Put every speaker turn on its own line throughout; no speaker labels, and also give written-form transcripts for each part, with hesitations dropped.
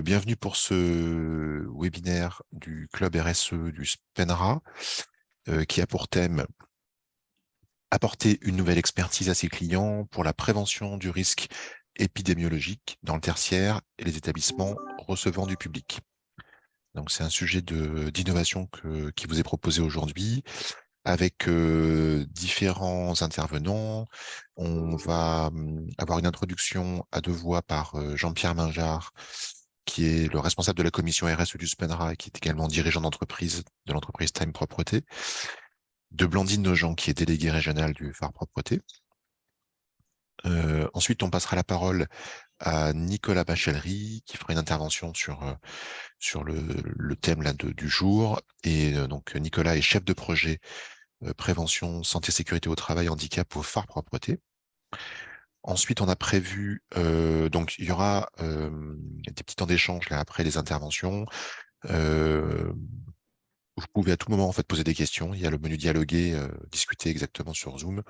Bienvenue pour ce webinaire du Club RSE du SPENRA qui a pour thème apporter une nouvelle expertise à ses clients pour la prévention du risque épidémiologique dans le tertiaire et les établissements recevant du public. Donc c'est un sujet d'innovation qui vous est proposé aujourd'hui avec différents intervenants. On va avoir une introduction à deux voix par Jean-Pierre Mingeard, qui est le responsable de la commission RSE du SPENRA et qui est également dirigeant d'entreprise de l'entreprise Time Propreté, de Blandine Nogent, qui est déléguée régionale du phare Propreté. Ensuite, on passera la parole à Nicolas Bachellery, qui fera une intervention sur le thème là, du jour. Et donc, Nicolas est chef de projet prévention, santé, sécurité au travail, handicap au phare Propreté. Ensuite, on a prévu, donc il y aura des petits temps d'échange là après les interventions. Vous pouvez à tout moment en fait poser des questions. Il y a le menu dialoguer, discuter exactement sur Zoom,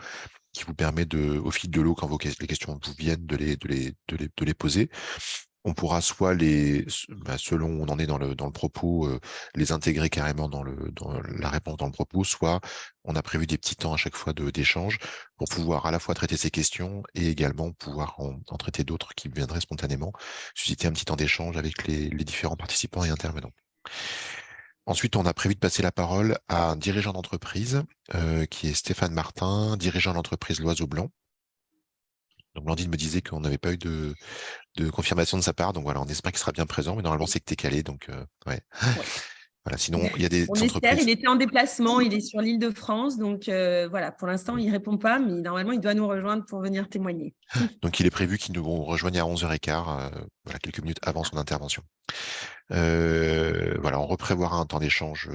qui vous permet de, au fil de l'eau, quand les questions vous viennent, de les poser. On pourra soit selon où on en est dans le propos, les intégrer carrément dans la réponse dans le propos, soit on a prévu des petits temps à chaque fois d'échange pour pouvoir à la fois traiter ces questions et également pouvoir en traiter d'autres qui viendraient spontanément, susciter un petit temps d'échange avec les différents participants et intervenants. Ensuite, on a prévu de passer la parole à un dirigeant d'entreprise, qui est Stéphane Martin, dirigeant de l'entreprise L'Oiseau Blanc. Donc, Blandine me disait qu'on n'avait pas eu de confirmation de sa part, donc voilà, on espère qu'il sera bien présent, mais normalement, c'est que tu es calé, donc ouais.
Ouais.
Voilà, sinon, il y a des
On espère,
entreprises.
il était en déplacement, il est sur l'île de France, donc voilà, pour l'instant, il ne répond pas, mais normalement, il doit nous rejoindre pour venir témoigner.
Donc, il est prévu qu'il nous rejoigne à 11h15, voilà, quelques minutes avant son intervention. Voilà, on reprévoira un temps d'échange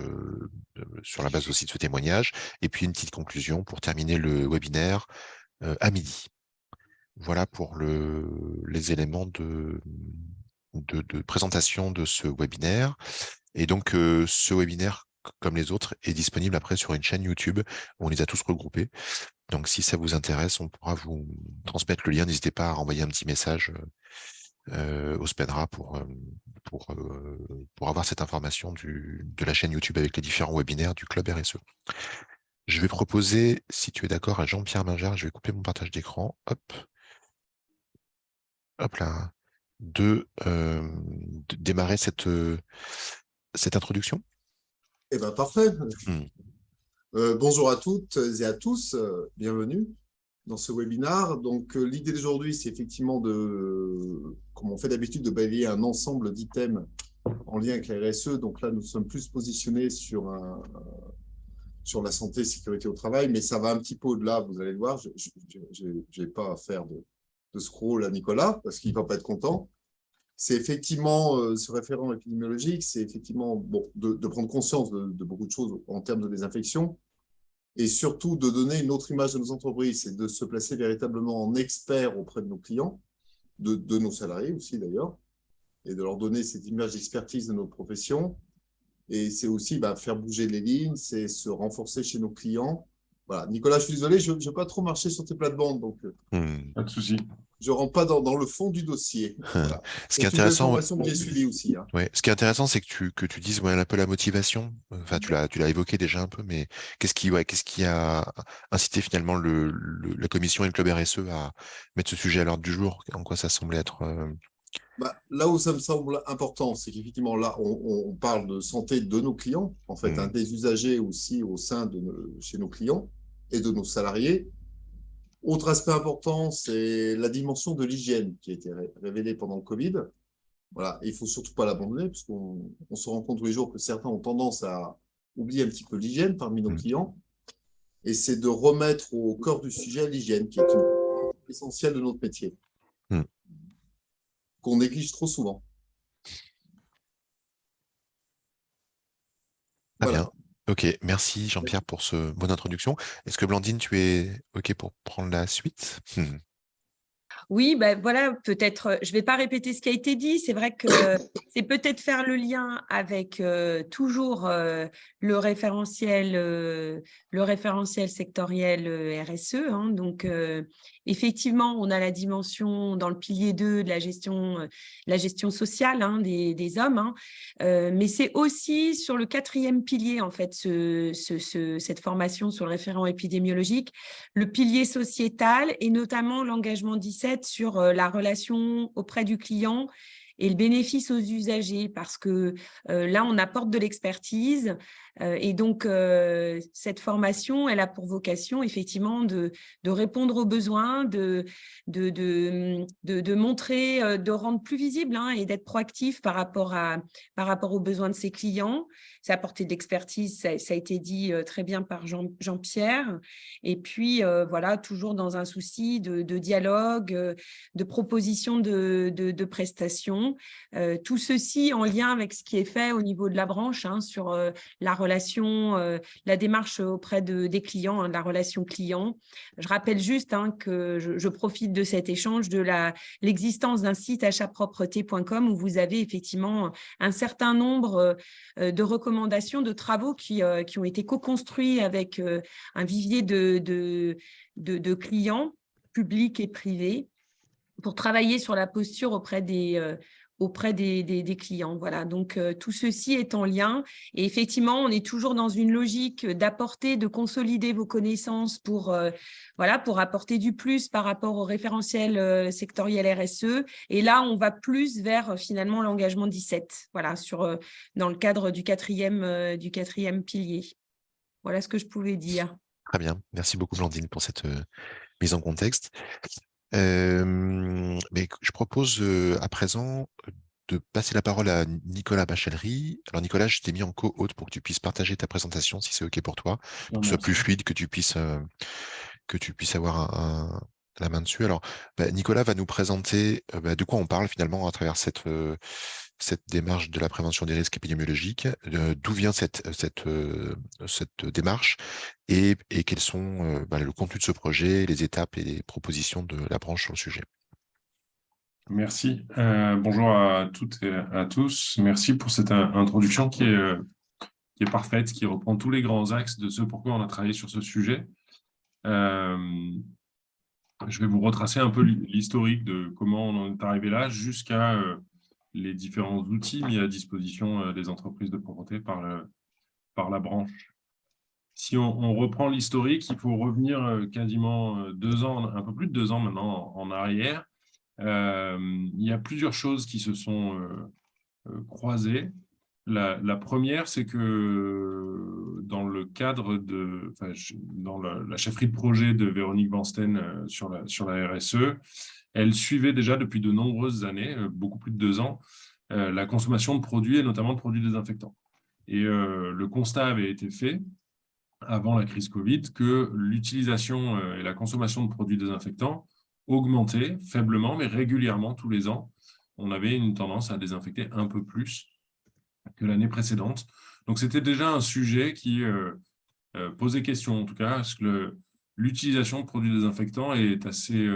sur la base aussi de ce témoignage, et puis une petite conclusion pour terminer le webinaire à midi. Voilà pour les éléments de présentation de ce webinaire. Et donc, ce webinaire, comme les autres, est disponible après sur une chaîne YouTube où on les a tous regroupés. Donc, si ça vous intéresse, on pourra vous transmettre le lien. N'hésitez pas à renvoyer un petit message au SPENRA pour avoir cette information de la chaîne YouTube avec les différents webinaires du Club RSE. Je vais proposer, si tu es d'accord, à Jean-Pierre Mingeard, je vais couper mon partage d'écran. Hop là, de démarrer cette introduction.
Eh ben, parfait.
Hmm.
Bonjour à toutes et à tous. Bienvenue dans ce webinaire. Donc, l'idée d'aujourd'hui, c'est effectivement comme on fait d'habitude, de balayer un ensemble d'items en lien avec la RSE. Donc là, nous sommes plus positionnés sur la santé et sécurité au travail, mais ça va un petit peu au-delà, vous allez le voir. Je n'ai pas à faire de scroll à Nicolas, parce qu'il ne va pas être content. C'est effectivement, ce référent épidémiologique, c'est effectivement de prendre conscience de beaucoup de choses en termes de désinfection et surtout de donner une autre image de nos entreprises et de se placer véritablement en expert auprès de nos clients, de nos salariés aussi d'ailleurs, et de leur donner cette image d'expertise de notre profession. Et c'est aussi faire bouger les lignes, c'est se renforcer chez nos clients. Voilà. Nicolas, je suis désolé, je ne vais pas trop marcher sur tes plates-bandes, donc
Pas de souci.
je ne rentre pas dans le fond du dossier. Voilà.
Ce qui est
C'est une belle
intéressant,
formation que j'ai suivie aussi. Hein.
ouais, ce qui est intéressant, c'est que tu dises un peu la motivation. Enfin, tu l'as évoqué déjà un peu, mais qu'est-ce qui a incité finalement la commission et le club RSE à mettre ce sujet à l'ordre du jour? En quoi ça semblait être
Là où ça me semble important, c'est qu'effectivement, là, on parle de santé de nos clients, en fait, des usagers aussi au sein chez nos clients et de nos salariés. Autre aspect important, c'est la dimension de l'hygiène qui a été révélée pendant le Covid. Voilà, et il ne faut surtout pas l'abandonner, parce qu'on se rend compte tous les jours que certains ont tendance à oublier un petit peu l'hygiène parmi nos clients. Et c'est de remettre au cœur du sujet l'hygiène, qui est une part essentielle de notre métier, qu'on néglige trop souvent.
Très
Voilà.
bien. Ok, merci Jean-Pierre pour ce bonne introduction. Est-ce que Blandine, tu es ok pour prendre la suite?
Oui, voilà, peut-être, je ne vais pas répéter ce qui a été dit. C'est vrai que c'est peut-être faire le lien avec toujours le référentiel sectoriel RSE. Hein. Donc, effectivement, on a la dimension dans le pilier 2 de la gestion sociale des hommes. Hein. Mais c'est aussi sur le 4e pilier, en fait, cette formation sur le référent épidémiologique, le pilier sociétal et notamment l'engagement 17 sur la relation auprès du client et le bénéfice aux usagers, parce que là, on apporte de l'expertise et donc cette formation, elle a pour vocation effectivement de répondre aux besoins, de montrer, de rendre plus visible et d'être proactif par rapport aux besoins de ses clients. C'est apporter de l'expertise, ça a été dit très bien par Jean-Pierre. Et puis, voilà, toujours dans un souci de dialogue, de proposition de prestations. Tout ceci en lien avec ce qui est fait au niveau de la branche sur la relation, la démarche auprès des clients, de la relation client. Je rappelle juste que je profite de cet échange, de l'existence d'un site achatpropreté.com où vous avez effectivement un certain nombre de recommandations, de travaux qui ont été co-construits avec un vivier de clients publics et privés pour travailler sur la posture auprès des clients. Voilà, donc tout ceci est en lien et effectivement, on est toujours dans une logique d'apporter, de consolider vos connaissances pour apporter du plus par rapport au référentiel sectoriel RSE. Et là, on va plus vers finalement l'engagement 17, voilà, dans le cadre du quatrième pilier. Voilà ce que je pouvais dire.
Très bien. Merci beaucoup, Blandine, pour cette mise en contexte. Mais je propose à présent de passer la parole à Nicolas Bachellery. Alors, Nicolas, je t'ai mis en co-hôte pour que tu puisses partager ta présentation, si c'est OK pour toi, pour que ce soit plus fluide, que tu puisses avoir la main dessus. Alors, Nicolas va nous présenter de quoi on parle finalement à travers cette démarche de la prévention des risques épidémiologiques, d'où vient cette démarche et quels sont le contenu de ce projet, les étapes et les propositions de la branche sur le sujet.
Merci. Bonjour à toutes et à tous. Merci pour cette introduction qui est parfaite, qui reprend tous les grands axes de ce pourquoi on a travaillé sur ce sujet. Je vais vous retracer un peu l'historique de comment on en est arrivé là jusqu'à les différents outils mis à disposition des entreprises de propreté par la branche. Si on reprend l'historique, il faut revenir quasiment 2 ans, un peu plus de 2 ans maintenant en arrière. Il y a plusieurs choses qui se sont croisées. La première, c'est que dans le cadre dans la chefferie de projet de Véronique Vansten sur la RSE, elle suivait déjà depuis de nombreuses années, beaucoup plus de 2 ans, la consommation de produits et notamment de produits désinfectants. Et le constat avait été fait avant la crise Covid que l'utilisation et la consommation de produits désinfectants augmentait faiblement, mais régulièrement tous les ans. On avait une tendance à désinfecter un peu plus que l'année précédente. Donc, c'était déjà un sujet qui posait question, en tout cas, parce que l'utilisation de produits désinfectants est assez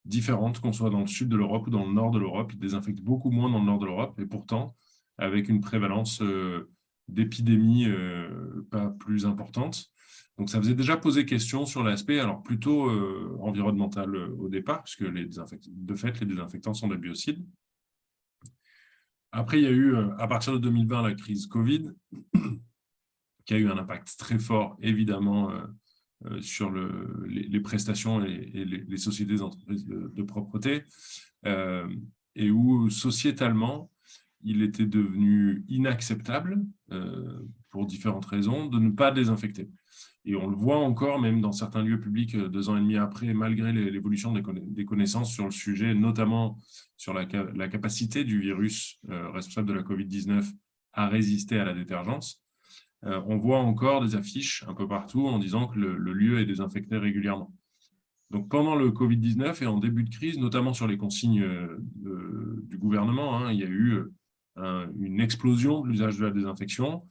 différente, qu'on soit dans le sud de l'Europe ou dans le nord de l'Europe. Ils désinfectent beaucoup moins dans le nord de l'Europe, et pourtant, avec une prévalence d'épidémies pas plus importante. Donc, ça faisait déjà poser question sur l'aspect, alors plutôt environnemental au départ, puisque de fait, les désinfectants sont des biocides. Après, il y a eu, à partir de 2020, la crise Covid, qui a eu un impact très fort, évidemment, sur les prestations et les sociétés d'entreprises de propreté, et où, sociétalement, il était devenu inacceptable, pour différentes raisons, de ne pas désinfecter. Et on le voit encore, même dans certains lieux publics, 2 ans et demi après, malgré l'évolution des connaissances sur le sujet, notamment sur la capacité du virus responsable de la Covid-19 à résister à la détergence. On voit encore des affiches un peu partout en disant que le lieu est désinfecté régulièrement. Donc, pendant le Covid-19 et en début de crise, notamment sur les consignes du gouvernement, il y a eu une explosion de l'usage de la désinfection.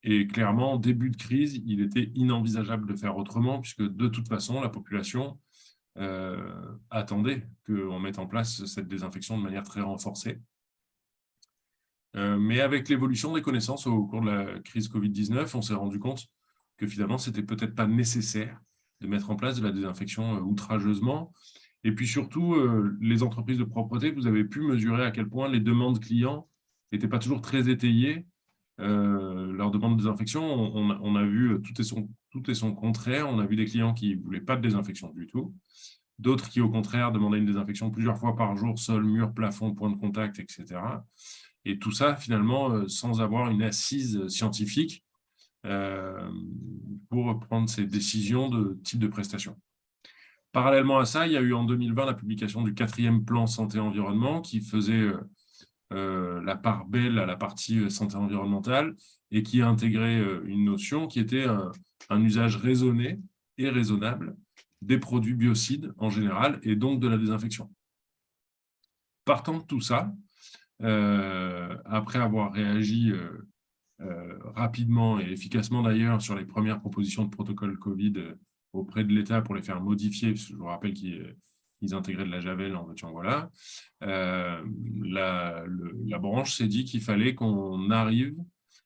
Et clairement, en début de crise, il était inenvisageable de faire autrement, puisque de toute façon, la population attendaient qu'on mette en place cette désinfection de manière très renforcée. Mais avec l'évolution des connaissances au cours de la crise Covid-19, on s'est rendu compte que finalement, ce n'était peut-être pas nécessaire de mettre en place de la désinfection outrageusement. Et puis surtout, les entreprises de propreté, vous avez pu mesurer à quel point les demandes clients n'étaient pas toujours très étayées. Leurs demandes de désinfection, on a vu tout et son contraire. On a vu des clients qui ne voulaient pas de désinfection du tout. D'autres qui, au contraire, demandaient une désinfection plusieurs fois par jour, sol, mur, plafond, point de contact, etc. Et tout ça, finalement, sans avoir une assise scientifique pour prendre ces décisions de type de prestation. Parallèlement à ça, il y a eu en 2020 la publication du 4e plan santé-environnement qui faisait la part belle à la partie santé environnementale et qui a intégré une notion qui était un usage raisonné et raisonnable des produits biocides en général et donc de la désinfection. Partant de tout ça, après avoir réagi rapidement et efficacement d'ailleurs sur les premières propositions de protocole Covid auprès de l'État pour les faire modifier, parce que je vous rappelle qu'ils intégraient de la javel en veux-tu en voilà, la branche s'est dit qu'il fallait qu'on arrive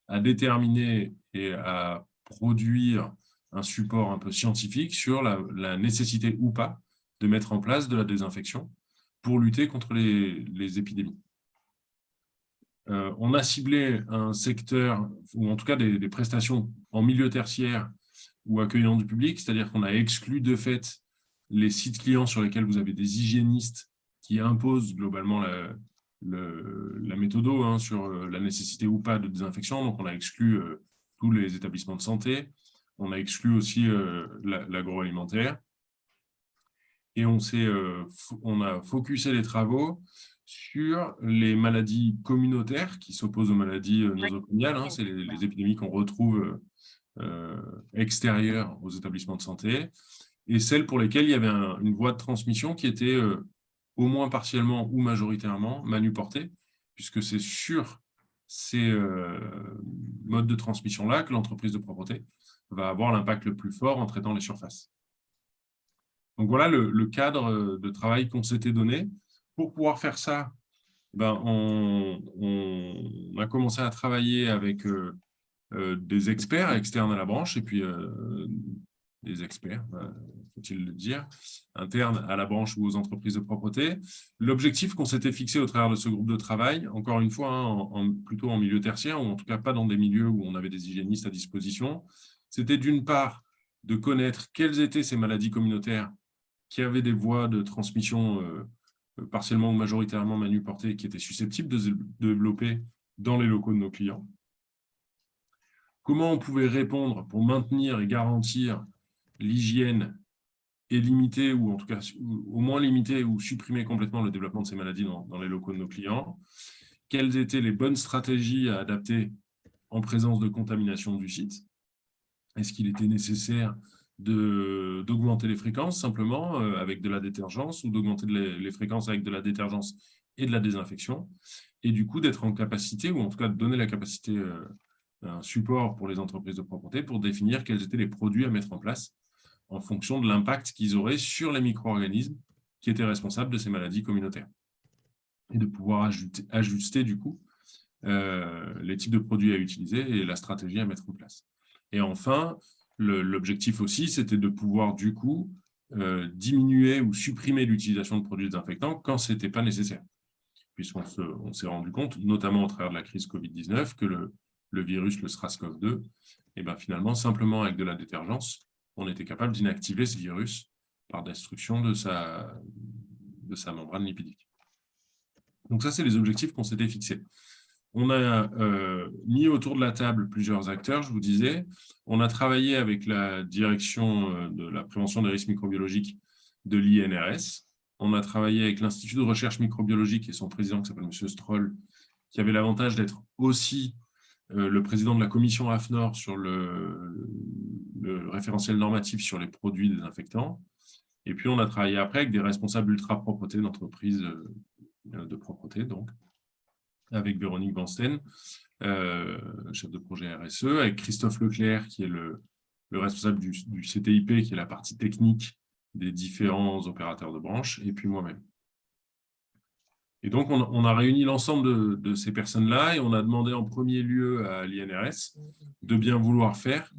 à déterminer et à produire un support un peu scientifique sur la nécessité ou pas de mettre en place de la désinfection pour lutter contre les épidémies. On a ciblé un secteur, ou en tout cas des prestations en milieu tertiaire ou accueillant du public, c'est-à-dire qu'on a exclu de fait les sites clients sur lesquels vous avez des hygiénistes qui imposent globalement la méthode sur la nécessité ou pas de désinfection. Donc, on a exclu tous les établissements de santé. On a exclu aussi l'agroalimentaire. Et on a focusé les travaux sur les maladies communautaires qui s'opposent aux maladies nosocomiales. C'est les épidémies qu'on retrouve extérieures aux établissements de santé, et celles pour lesquelles il y avait une voie de transmission qui était au moins partiellement ou majoritairement manuportée, puisque c'est sur ces modes de transmission-là que l'entreprise de propreté va avoir l'impact le plus fort en traitant les surfaces. Donc voilà le cadre de travail qu'on s'était donné. Pour pouvoir faire ça, on a commencé à travailler avec des experts externes à la branche et puis des experts, faut-il le dire, internes à la branche ou aux entreprises de propreté. L'objectif qu'on s'était fixé au travers de ce groupe de travail, encore une fois, plutôt en milieu tertiaire, ou en tout cas pas dans des milieux où on avait des hygiénistes à disposition, c'était d'une part de connaître quelles étaient ces maladies communautaires qui avaient des voies de transmission partiellement ou majoritairement manuportées qui étaient susceptibles de se développer dans les locaux de nos clients. Comment on pouvait répondre pour maintenir et garantir l'hygiène et limiter, ou en tout cas au moins limiter ou supprimer complètement le développement de ces maladies dans les locaux de nos clients. Quelles étaient les bonnes stratégies à adapter en présence de contamination du site? Est-ce qu'il était nécessaire d'augmenter les fréquences simplement avec de la détergence ou d'augmenter les fréquences avec de la détergence et de la désinfection, et du coup d'être en capacité, ou en tout cas de donner la capacité, un support pour les entreprises de propreté pour définir quels étaient les produits à mettre en place en fonction de l'impact qu'ils auraient sur les micro-organismes qui étaient responsables de ces maladies communautaires, et de pouvoir ajuster du coup les types de produits à utiliser et la stratégie à mettre en place. Et enfin, l'objectif aussi, c'était de pouvoir, du coup, diminuer ou supprimer l'utilisation de produits désinfectants quand ce n'était pas nécessaire. Puisqu'on s'est rendu compte, notamment au travers de la crise Covid-19, que le virus, le SRAS-CoV-2, finalement, simplement avec de la détergence, on était capable d'inactiver ce virus par destruction de sa membrane lipidique. Donc ça, c'est les objectifs qu'on s'était fixés. On a mis autour de la table plusieurs acteurs, je vous disais. On a travaillé avec la direction de la prévention des risques microbiologiques de l'INRS. On a travaillé avec l'Institut de recherche microbiologique et son président, qui s'appelle M. Stroll, qui avait l'avantage d'être aussi le président de la commission AFNOR sur le référentiel normatif sur les produits désinfectants. Et puis, on a travaillé après avec des responsables ultra-propreté d'entreprises de propreté, donc, avec Véronique Vansten, chef de projet RSE, avec Christophe Leclerc, qui est le responsable du CTIP, qui est la partie technique des différents opérateurs de branche, et puis moi-même. Et donc, on a réuni l'ensemble de ces personnes-là et on a demandé en premier lieu à l'INRS de bien vouloir faire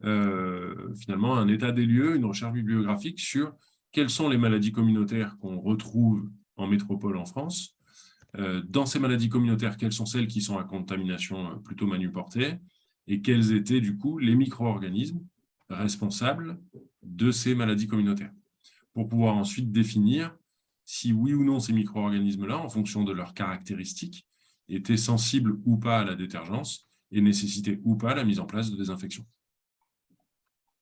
finalement un état des lieux, une recherche bibliographique sur quelles sont les maladies communautaires qu'on retrouve en métropole en France. Dans ces maladies communautaires, quelles sont celles qui sont à contamination plutôt manuportée et quels étaient du coup les micro-organismes responsables de ces maladies communautaires, pour pouvoir ensuite définir si oui ou non ces micro-organismes-là, en fonction de leurs caractéristiques, étaient sensibles ou pas à la détergence et nécessitaient ou pas la mise en place de désinfection.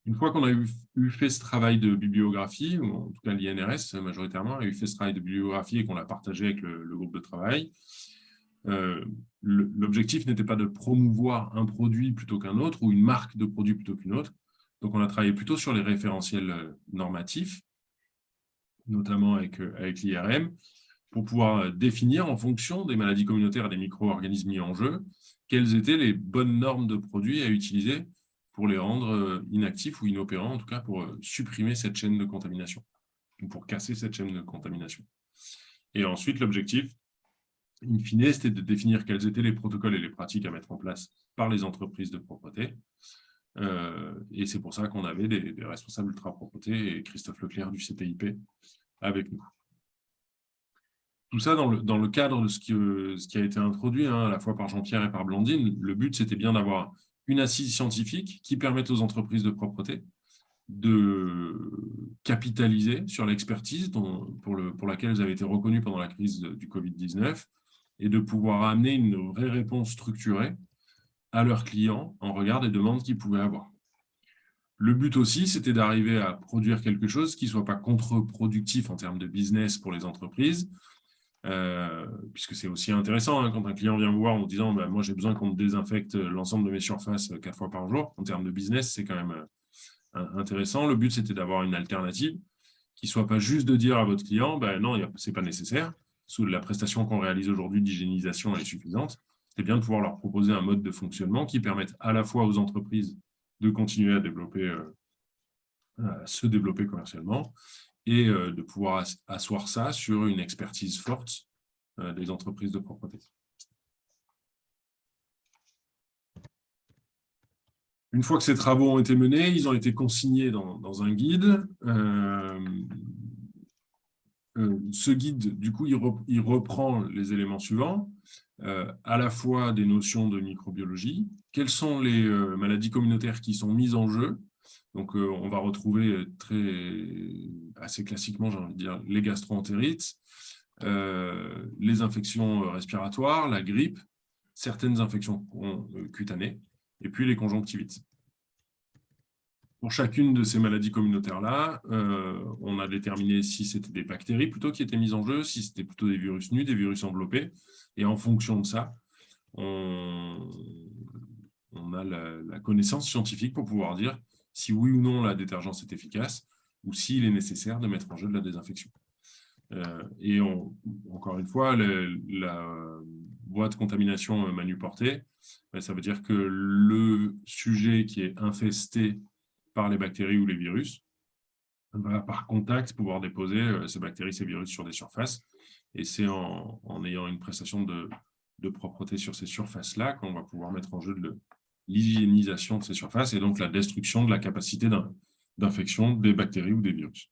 Une fois qu'on a eu fait ce travail de bibliographie, ou en tout cas l'INRS majoritairement a eu fait ce travail de bibliographie et qu'on l'a partagé avec le groupe de travail, l'objectif n'était pas de promouvoir un produit plutôt qu'un autre ou une marque de produit plutôt qu'une autre. Donc on a travaillé plutôt sur les référentiels normatifs, notamment avec l'IRM, pour pouvoir définir en fonction des maladies communautaires et des micro-organismes mis en jeu, quelles étaient les bonnes normes de produits à utiliser pour les rendre inactifs ou inopérants, en tout cas pour supprimer cette chaîne de contamination, ou pour casser cette chaîne de contamination. Et ensuite, l'objectif, in fine, c'était de définir quels étaient les protocoles et les pratiques à mettre en place par les entreprises de propreté. Et c'est pour ça qu'on avait des responsables ultra-propreté et Christophe Leclerc du CTIP avec nous. Tout ça dans le cadre de ce qui a été introduit à la fois par Jean-Pierre et par Blandine. Le but, c'était bien d'avoir une assise scientifique qui permette aux entreprises de propreté de capitaliser sur l'expertise pour laquelle elles avaient été reconnues pendant la crise du Covid-19 et de pouvoir amener une vraie réponse structurée à leurs clients en regard des demandes qu'ils pouvaient avoir. Le but aussi, c'était d'arriver à produire quelque chose qui ne soit pas contre-productif en termes de business pour les entreprises, puisque c'est aussi intéressant quand un client vient vous voir en vous disant moi j'ai besoin qu'on me désinfecte l'ensemble de mes surfaces 4 fois par jour. En termes de business, c'est quand même intéressant. Le but, c'était d'avoir une alternative qui ne soit pas juste de dire à votre client non, ce n'est pas nécessaire. Sous la prestation qu'on réalise aujourd'hui d'hygiénisation, elle est suffisante. C'est bien de pouvoir leur proposer un mode de fonctionnement qui permette à la fois aux entreprises de continuer à se développer commercialement et de pouvoir asseoir ça sur une expertise forte des entreprises de propreté. Une fois que ces travaux ont été menés, ils ont été consignés dans un guide. Ce guide, du coup, il reprend les éléments suivants, à la fois des notions de microbiologie, quelles sont les maladies communautaires qui sont mises en jeu. Donc, on va retrouver assez classiquement, j'ai envie de dire, les gastro-entérites, les infections respiratoires, la grippe, certaines infections cutanées, et puis les conjonctivites. Pour chacune de ces maladies communautaires-là, on a déterminé si c'était des bactéries plutôt qui étaient mises en jeu, si c'était plutôt des virus nus, des virus enveloppés. Et en fonction de ça, on a la connaissance scientifique pour pouvoir dire si oui ou non la détergence est efficace ou s'il est nécessaire de mettre en jeu de la désinfection. Et encore une fois, la voie de contamination manuportée, ça veut dire que le sujet qui est infesté par les bactéries ou les virus va par contact pouvoir déposer ces bactéries, ces virus sur des surfaces. Et c'est en ayant une prestation de propreté sur ces surfaces-là qu'on va pouvoir mettre en jeu l'hygiénisation de ces surfaces et donc la destruction de la capacité d'infection des bactéries ou des virus.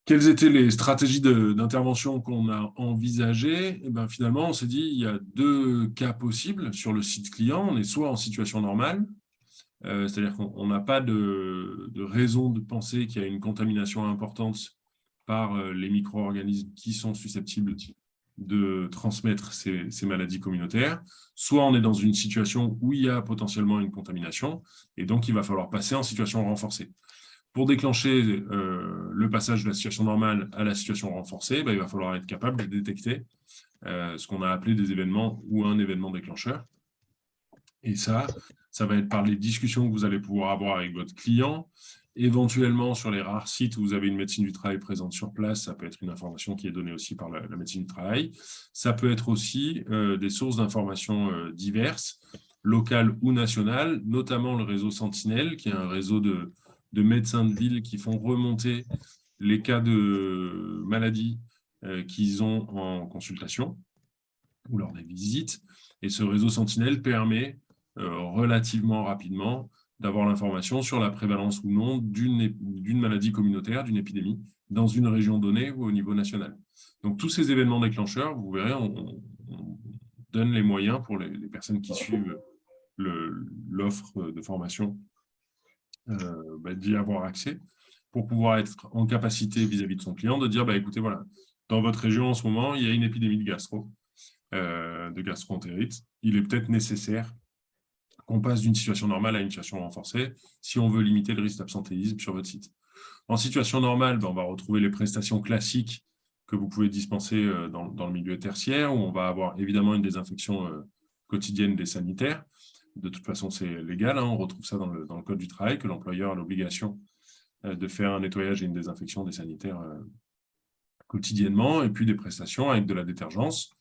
Quelles étaient les stratégies d'intervention qu'on a envisagées? Finalement, on s'est dit il y a 2 cas possibles sur le site client. On est soit en situation normale, c'est-à-dire qu'on n'a pas de raison de penser qu'il y a une contamination importante par les micro-organismes qui sont susceptibles de transmettre ces maladies communautaires, soit on est dans une situation où il y a potentiellement une contamination, et donc il va falloir passer en situation renforcée. Pour déclencher le passage de la situation normale à la situation renforcée, il va falloir être capable de détecter ce qu'on a appelé des événements ou un événement déclencheur. Et ça va être par les discussions que vous allez pouvoir avoir avec votre client, éventuellement sur les rares sites où vous avez une médecine du travail présente sur place, ça peut être une information qui est donnée aussi par la médecine du travail. Ça peut être aussi des sources d'informations diverses. local ou national, notamment le réseau Sentinelle, qui est un réseau de médecins de ville qui font remonter les cas de maladies qu'ils ont en consultation ou lors des visites. Et ce réseau Sentinelle permet relativement rapidement d'avoir l'information sur la prévalence ou non d'une maladie communautaire, d'une épidémie, dans une région donnée ou au niveau national. Donc, tous ces événements déclencheurs, vous verrez, on donne les moyens pour les personnes qui suivent l'offre de formation d'y avoir accès pour pouvoir être en capacité vis-à-vis de son client de dire, écoutez, voilà, dans votre région en ce moment, il y a une épidémie de gastro-entérite. Il est peut-être nécessaire qu'on passe d'une situation normale à une situation renforcée si on veut limiter le risque d'absentéisme sur votre site. En situation normale, on va retrouver les prestations classiques que vous pouvez dispenser dans le milieu tertiaire, où on va avoir évidemment une désinfection quotidienne des sanitaires. De toute façon, c'est légal, on retrouve ça dans le Code du travail, que l'employeur a l'obligation de faire un nettoyage et une désinfection des sanitaires quotidiennement, et puis des prestations avec de la détergence.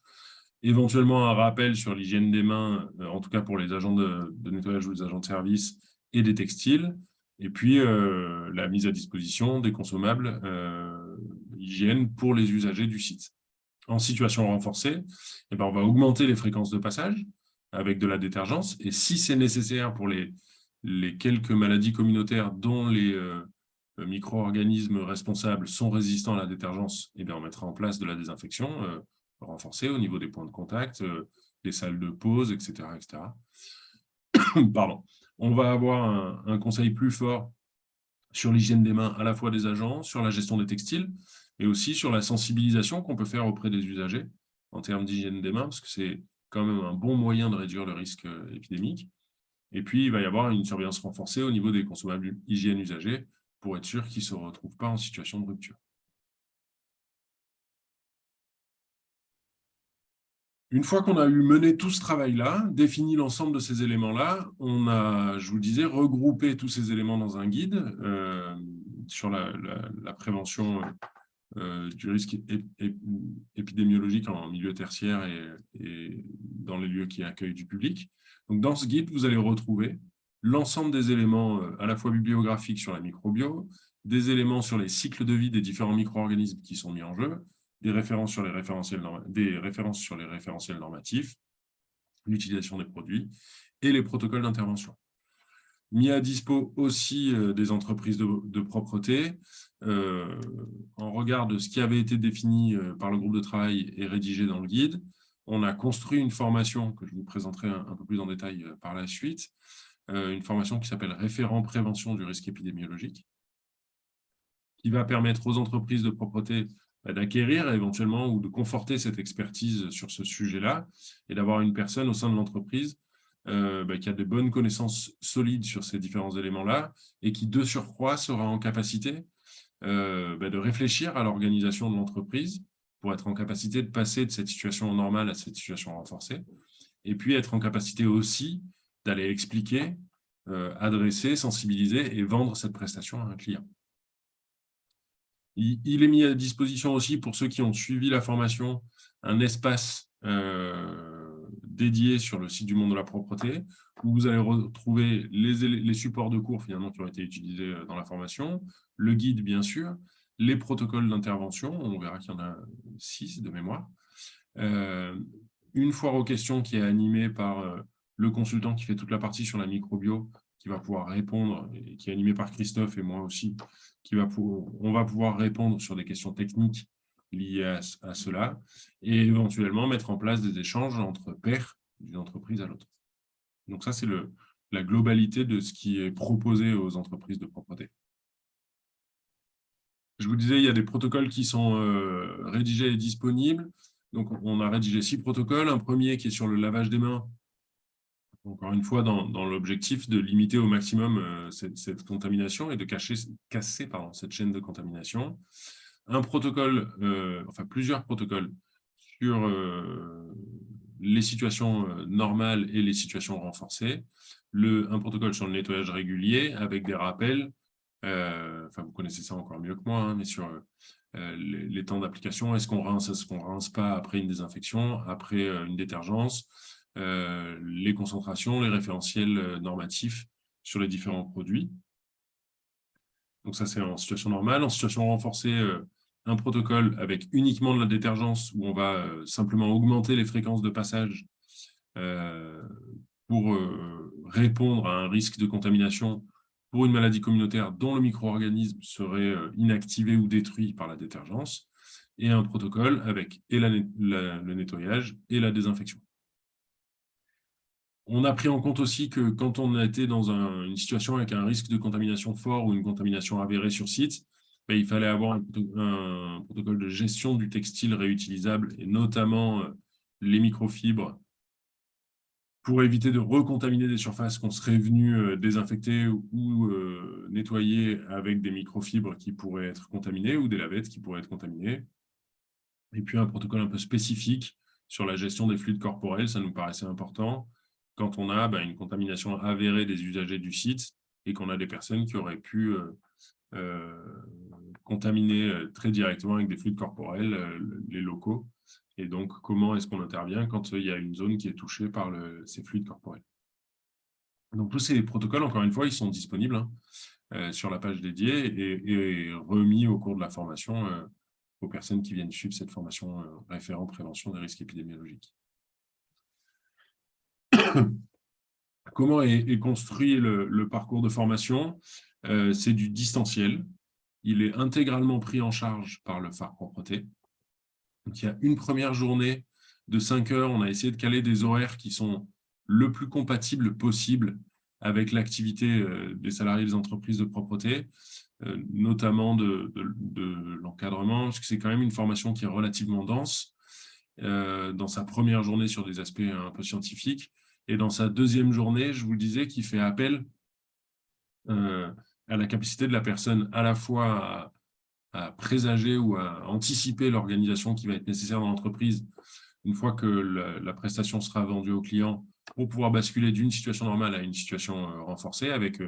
Éventuellement un rappel sur l'hygiène des mains, en tout cas pour les agents de nettoyage ou les agents de service et des textiles, et puis la mise à disposition des consommables hygiène pour les usagers du site. En situation renforcée, on va augmenter les fréquences de passage avec de la détergence, et si c'est nécessaire pour les quelques maladies communautaires dont les micro-organismes responsables sont résistants à la détergence, on mettra en place de la désinfection renforcée au niveau des points de contact, des salles de pause, etc. etc. Pardon. On va avoir un conseil plus fort sur l'hygiène des mains à la fois des agents, sur la gestion des textiles, et aussi sur la sensibilisation qu'on peut faire auprès des usagers en termes d'hygiène des mains, parce que c'est quand même un bon moyen de réduire le risque épidémique. Et puis, il va y avoir une surveillance renforcée au niveau des consommables hygiène usagers pour être sûr qu'ils ne se retrouvent pas en situation de rupture. Une fois qu'on a mené tout ce travail-là, défini l'ensemble de ces éléments-là, on a, je vous le disais, regroupé tous ces éléments dans un guide sur la prévention du risque épidémiologique en milieu tertiaire et dans les lieux qui accueillent du public. Donc, dans ce guide, vous allez retrouver l'ensemble des éléments à la fois bibliographiques sur la microbio, des éléments sur les cycles de vie des différents micro-organismes qui sont mis en jeu, des références sur les référentiels normatifs, l'utilisation des produits et les protocoles d'intervention. Mis à dispo aussi des entreprises de propreté, en regard de ce qui avait été défini par le groupe de travail et rédigé dans le guide. On a construit une formation que je vous présenterai un peu plus en détail par la suite, une formation qui s'appelle « Référent prévention du risque épidémiologique », qui va permettre aux entreprises de propreté d'acquérir éventuellement ou de conforter cette expertise sur ce sujet-là et d'avoir une personne au sein de l'entreprise qui a de bonnes connaissances solides sur ces différents éléments-là et qui, de surcroît, sera en capacité de réfléchir à l'organisation de l'entreprise pour être en capacité de passer de cette situation normale à cette situation renforcée et puis être en capacité aussi d'aller expliquer, adresser, sensibiliser et vendre cette prestation à un client. Il est mis à disposition aussi pour ceux qui ont suivi la formation un espace dédié sur le site du Monde de la propreté où vous allez retrouver les supports de cours finalement qui ont été utilisés dans la formation, le guide bien sûr, les protocoles d'intervention, on verra qu'il y en a 6 de mémoire, une foire aux questions qui est animée par le consultant qui fait toute la partie sur la microbio, qui va pouvoir répondre, et qui est animé par Christophe et moi aussi, on va pouvoir répondre sur des questions techniques liées à cela, et éventuellement mettre en place des échanges entre pairs d'une entreprise à l'autre. Donc ça, c'est la globalité de ce qui est proposé aux entreprises de propreté. Je vous disais, il y a des protocoles qui sont rédigés et disponibles. Donc, on a rédigé 6 protocoles. Un premier qui est sur le lavage des mains, encore une fois, dans l'objectif de limiter au maximum cette contamination et de casser cette chaîne de contamination. Un protocole, enfin plusieurs protocoles sur les situations normales et les situations renforcées. Un protocole sur le nettoyage régulier avec des rappels. Enfin, vous connaissez ça encore mieux que moi, mais sur les temps d'application. Est-ce qu'on rince pas après une désinfection, après une détergence? les concentrations, les référentiels normatifs sur les différents produits. Donc ça, c'est en situation normale. En situation renforcée, un protocole avec uniquement de la détergence où on va simplement augmenter les fréquences de passage pour répondre à un risque de contamination pour une maladie communautaire dont le micro-organisme serait inactivé ou détruit par la détergence, et un protocole avec et le nettoyage et la désinfection. On a pris en compte aussi que quand on a été dans une situation avec un risque de contamination fort ou une contamination avérée sur site, il fallait avoir un protocole de gestion du textile réutilisable et notamment les microfibres pour éviter de recontaminer des surfaces qu'on serait venu désinfecter ou nettoyer avec des microfibres qui pourraient être contaminées ou des lavettes qui pourraient être contaminées. Et puis un protocole un peu spécifique sur la gestion des fluides corporels, ça nous paraissait important quand on a une contamination avérée des usagers du site et qu'on a des personnes qui auraient pu contaminer très directement avec des fluides corporels les locaux. Et donc, comment est-ce qu'on intervient quand il y a une zone qui est touchée par ces fluides corporels. Donc, tous ces protocoles, encore une fois, ils sont disponibles sur la page dédiée et remis au cours de la formation aux personnes qui viennent suivre cette formation référent prévention des risques épidémiologiques. Comment est construit le parcours de formation? C'est du distanciel. Il est intégralement pris en charge par le phare propreté. Donc, il y a une première journée de 5 heures. On a essayé de caler des horaires qui sont le plus compatibles possible avec l'activité des salariés des entreprises de propreté, notamment de l'encadrement, parce que c'est quand même une formation qui est relativement dense dans sa première journée sur des aspects un peu scientifiques. Et dans sa deuxième journée, je vous le disais, qui fait appel à la capacité de la personne à la fois à présager ou à anticiper l'organisation qui va être nécessaire dans l'entreprise une fois que la prestation sera vendue au client pour pouvoir basculer d'une situation normale à une situation renforcée avec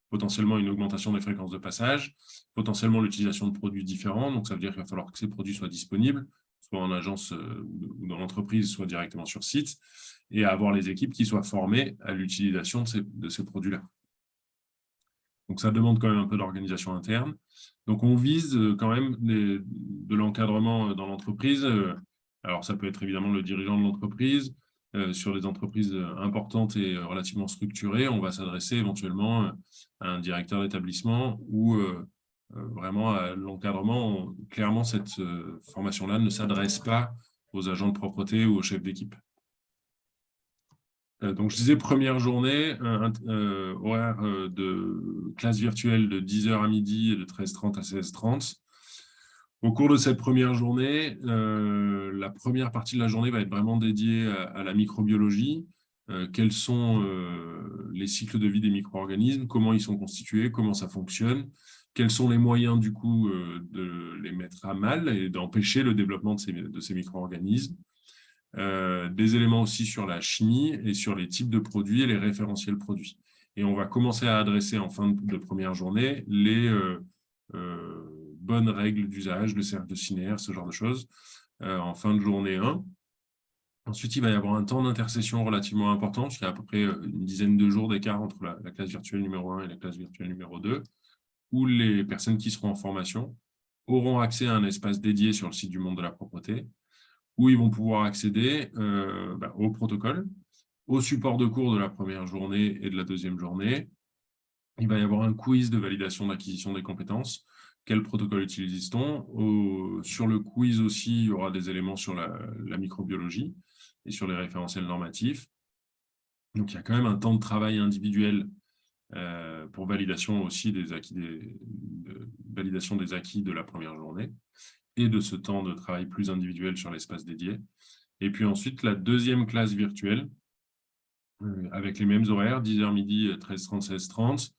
potentiellement une augmentation des fréquences de passage, potentiellement l'utilisation de produits différents. Donc, ça veut dire qu'il va falloir que ces produits soient disponibles, soit en agence ou dans l'entreprise, soit directement sur site, et à avoir les équipes qui soient formées à l'utilisation de ces produits-là. Donc, ça demande quand même un peu d'organisation interne. Donc, on vise quand même de l'encadrement dans l'entreprise. Alors, ça peut être évidemment le dirigeant de l'entreprise. Sur des entreprises importantes et relativement structurées, on va s'adresser éventuellement à un directeur d'établissement ou vraiment à l'encadrement. Clairement, cette formation-là ne s'adresse pas aux agents de propreté ou aux chefs d'équipe. Donc, je disais, première journée, horaire de classe virtuelle de 10h à midi et de 13h30 à 16h30. Au cours de cette première journée, la première partie de la journée va être vraiment dédiée à la microbiologie. Quels sont les cycles de vie des micro-organismes, comment ils sont constitués, comment ça fonctionne, quels sont les moyens du coup de les mettre à mal et d'empêcher le développement de ces micro-organismes. Des éléments aussi sur la chimie et sur les types de produits et les référentiels produits. Et on va commencer à adresser en fin de première journée les bonnes règles d'usage, le cercle de Sinaire, ce genre de choses, en fin de journée 1. Ensuite, il va y avoir un temps d'intercession relativement important, parce qu'il y a à peu près une dizaine de jours d'écart entre la classe virtuelle numéro 1 et la classe virtuelle numéro 2, où les personnes qui seront en formation auront accès à un espace dédié sur le site du Monde de la Propreté, où ils vont pouvoir accéder au protocole, au support de cours de la première journée et de la deuxième journée. Il va y avoir un quiz de validation d'acquisition des compétences. Quel protocole utilise-t-on? Sur le quiz aussi, il y aura des éléments sur la microbiologie et sur les référentiels normatifs. Donc, il y a quand même un temps de travail individuel pour validation aussi des acquis validation des acquis de la première journée et de ce temps de travail plus individuel sur l'espace dédié. Et puis ensuite, la deuxième classe virtuelle, avec les mêmes horaires, 10h midi, 13h30, 16h30,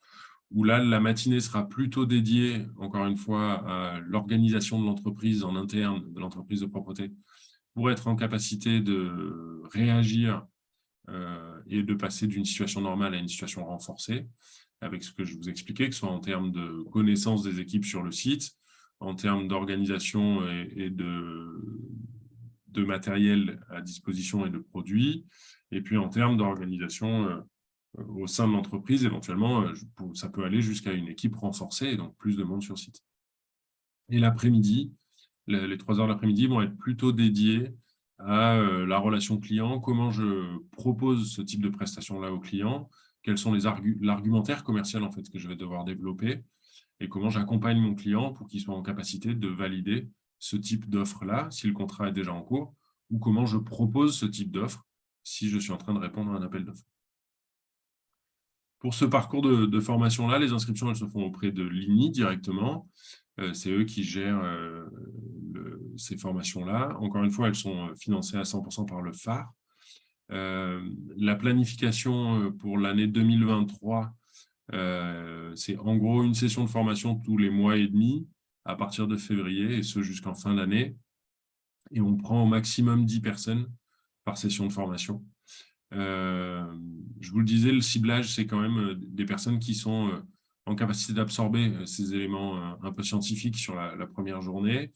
où là, la matinée sera plutôt dédiée, encore une fois, à l'organisation de l'entreprise en interne, de l'entreprise de propreté, pour être en capacité de réagir et de passer d'une situation normale à une situation renforcée, avec ce que je vous expliquais, que ce soit en termes de connaissance des équipes sur le site, en termes d'organisation et de matériel à disposition et de produits, Et puis, en termes d'organisation au sein de l'entreprise, éventuellement, ça peut aller jusqu'à une équipe renforcée et donc plus de monde sur site. Et l'après-midi, les 3 heures de l'après-midi vont être plutôt dédiées à la relation client, comment je propose ce type de prestation-là au client, quels sont l'argumentaire commercial en fait, que je vais devoir développer et comment j'accompagne mon client pour qu'il soit en capacité de valider ce type d'offre-là, si le contrat est déjà en cours, ou comment je propose ce type d'offre si je suis en train de répondre à un appel d'offres. Pour ce parcours de formation-là, les inscriptions elles se font auprès de l'INI directement. C'est eux qui gèrent ces formations-là. Encore une fois, elles sont financées à 100% par le phare. La planification pour l'année 2023, c'est en gros une session de formation tous les mois et demi à partir de février, et ce jusqu'en fin d'année. Et on prend au maximum 10 personnes par session de formation. Je vous le disais, le ciblage, c'est quand même des personnes qui sont en capacité d'absorber ces éléments un peu scientifiques sur la première journée,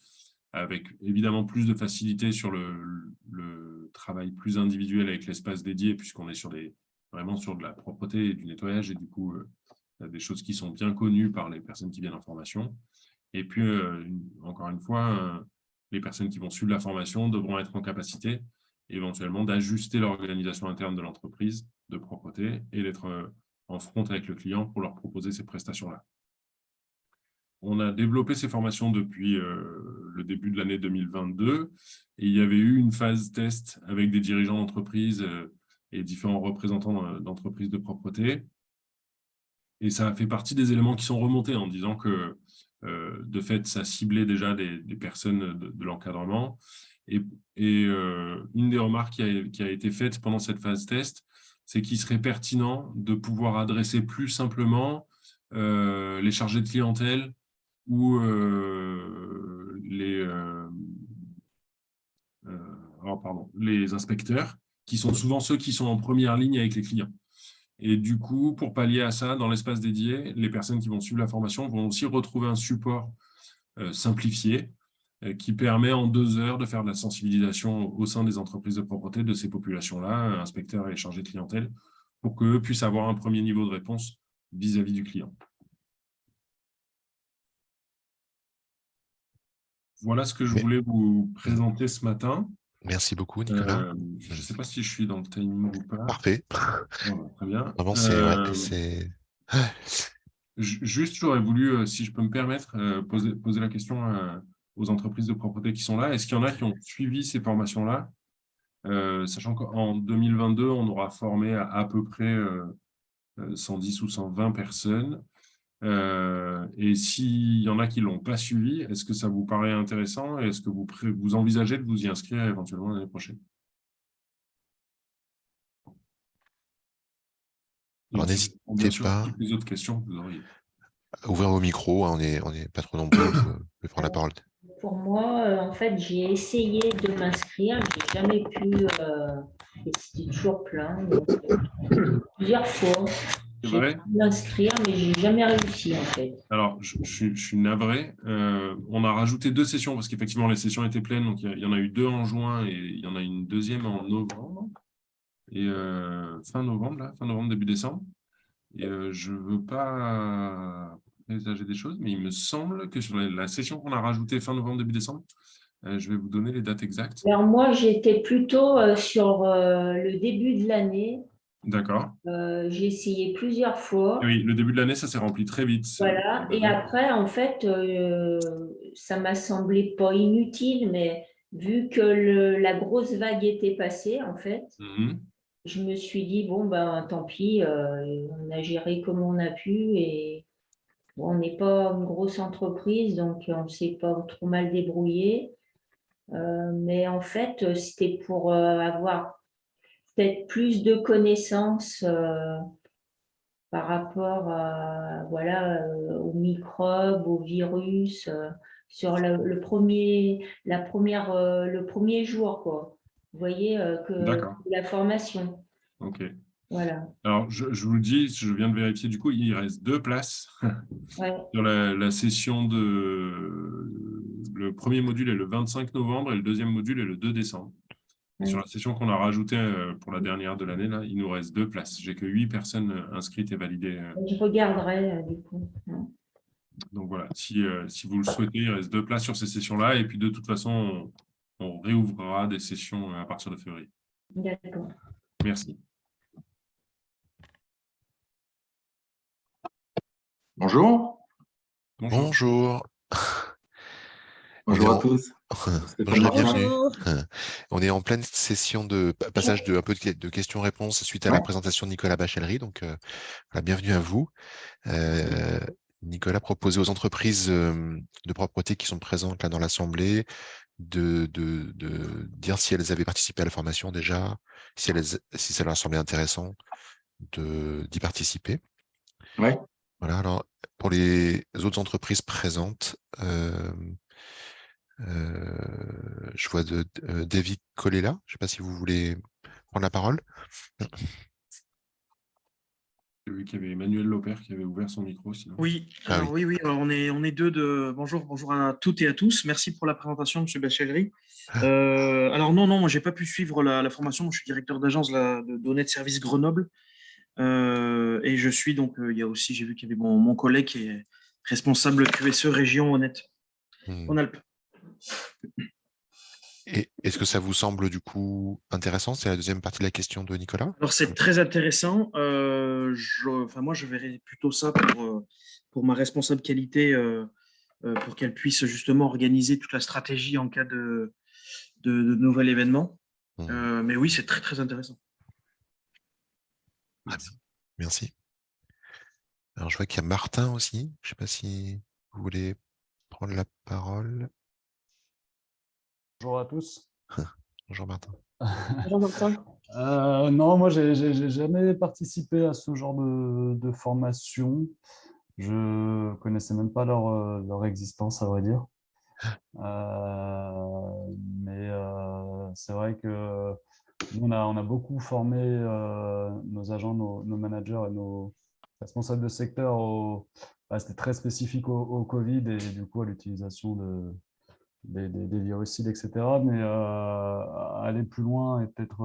avec évidemment plus de facilité sur le travail plus individuel avec l'espace dédié, puisqu'on est vraiment sur de la propreté et du nettoyage, et du coup, des choses qui sont bien connues par les personnes qui viennent en formation. Et puis, encore une fois, les personnes qui vont suivre la formation devront être en capacité éventuellement d'ajuster l'organisation interne de l'entreprise de propreté et d'être en front avec le client pour leur proposer ces prestations-là. On a développé ces formations depuis le début de l'année 2022 et il y avait eu une phase test avec des dirigeants d'entreprise et différents représentants d'entreprises de propreté. Et ça a fait partie des éléments qui sont remontés en disant que, de fait, ça ciblait déjà des personnes de l'encadrement. Et une des remarques qui a été faite pendant cette phase test, c'est qu'il serait pertinent de pouvoir adresser plus simplement les chargés de clientèle ou les inspecteurs, qui sont souvent ceux qui sont en première ligne avec les clients. Et du coup, pour pallier à ça, dans l'espace dédié, les personnes qui vont suivre la formation vont aussi retrouver un support simplifié qui permet en 2 heures de faire de la sensibilisation au sein des entreprises de propreté de ces populations-là, inspecteurs et chargés de clientèle, pour qu'eux puissent avoir un premier niveau de réponse vis-à-vis du client. Voilà ce que je voulais vous présenter ce matin.
Merci beaucoup, Nicolas.
Je ne sais pas si je suis dans le timing ou pas.
Parfait.
Bon, très bien.
Vraiment, c'est...
Juste, j'aurais voulu, si je peux me permettre, poser la question aux entreprises de propreté qui sont là. Est-ce qu'il y en a qui ont suivi ces formations-là, sachant qu'en 2022, on aura formé à peu près 110 ou 120 personnes. Et s'il y en a qui ne l'ont pas suivi, est-ce que ça vous paraît intéressant et est-ce que vous envisagez de vous y inscrire éventuellement l'année prochaine?
Alors, n'hésitez pas.
Toutes les autres questions que vous auriez.
Ouvrir vos micros, on est pas trop nombreux, vous pouvez prendre la parole.
Pour moi, en fait, j'ai essayé de m'inscrire, j'ai jamais pu, et c'était toujours plein, donc, plusieurs fois. J'ai pu m'inscrire, mais j'ai jamais réussi, en fait.
Alors, je suis navré. On a rajouté 2 sessions parce qu'effectivement, les sessions étaient pleines. Donc, il y en a eu 2 en juin et il y en a une deuxième en novembre. Et fin novembre, début décembre. Et je ne veux pas présager des choses, mais il me semble que sur la session qu'on a rajoutée fin novembre, début décembre, je vais vous donner les dates exactes.
Alors, moi, j'étais plutôt sur le début de l'année.
D'accord.
J'ai essayé plusieurs fois.
Oui, le début de l'année, ça s'est rempli très vite.
Voilà. Et après, en fait, ça m'a semblé pas inutile, mais vu que la grosse vague était passée, en fait, je me suis dit, bon, ben, tant pis, on a géré comme on a pu et bon, on n'est pas une grosse entreprise, donc on ne s'est pas trop mal débrouillé. Mais en fait, c'était pour avoir peut-être plus de connaissances par rapport aux microbes, aux virus, sur le premier jour, quoi. Vous voyez, que la formation.
OK.
Voilà.
Alors, je vous le dis, je viens de vérifier, du coup, il reste 2 places sur la session le premier module est le 25 novembre et le deuxième module est le 2 décembre. Et sur la session qu'on a rajoutée pour la dernière de l'année, là, il nous reste 2 places. J'ai que 8 personnes inscrites et validées.
Je regarderai du coup.
Donc voilà, si vous le souhaitez, il reste 2 places sur ces sessions-là. Et puis de toute façon, on réouvrira des sessions à partir de février.
D'accord.
Merci.
Bonjour.
Bonjour.
Bonjour à tous.
Bonjour et bienvenue.
Bonjour.
On est en pleine session de passage un peu de questions-réponses suite à la présentation de Nicolas Bachellery. Donc, voilà, bienvenue à vous. Nicolas proposait aux entreprises de propreté qui sont présentes là dans l'Assemblée de dire si elles avaient participé à la formation déjà, si ça leur semblait intéressant d'y participer.
Ouais.
Voilà, alors pour les autres entreprises présentes, je vois David Colella. Je ne sais pas si vous voulez prendre la parole.
J'ai vu qu'il y avait Emmanuel Lopère qui avait ouvert son micro. Sinon.
Oui, alors oui, alors on est deux de... Bonjour à toutes et à tous. Merci pour la présentation, M. Bachellery. Alors non, moi, je n'ai pas pu suivre la formation. Moi, je suis directeur d'agence de données de service Grenoble. Et je suis donc, il y a aussi, j'ai vu qu'il y avait mon collègue qui est responsable QSE Région Honnête, en Alpes.
Et est-ce que ça vous semble du coup intéressant? C'est la deuxième partie de la question de Nicolas.
Alors c'est très intéressant. Moi, je verrais plutôt ça pour ma responsable qualité, pour qu'elle puisse justement organiser toute la stratégie en cas de nouvel événement. Mais oui, c'est très, très intéressant.
Merci. Alors, je vois qu'il y a Martin aussi. Je ne sais pas si vous voulez prendre la parole.
Bonjour à tous.
Bonjour Martin.
Bonjour Martin.
Non, moi, j'ai jamais participé à ce genre de formation. Je connaissais même pas leur existence, à vrai dire. Mais c'est vrai que nous, on a beaucoup formé nos agents, nos managers et nos responsables de secteur. C'était très spécifique au Covid et du coup à l'utilisation des virucides, etc. Mais aller plus loin et peut-être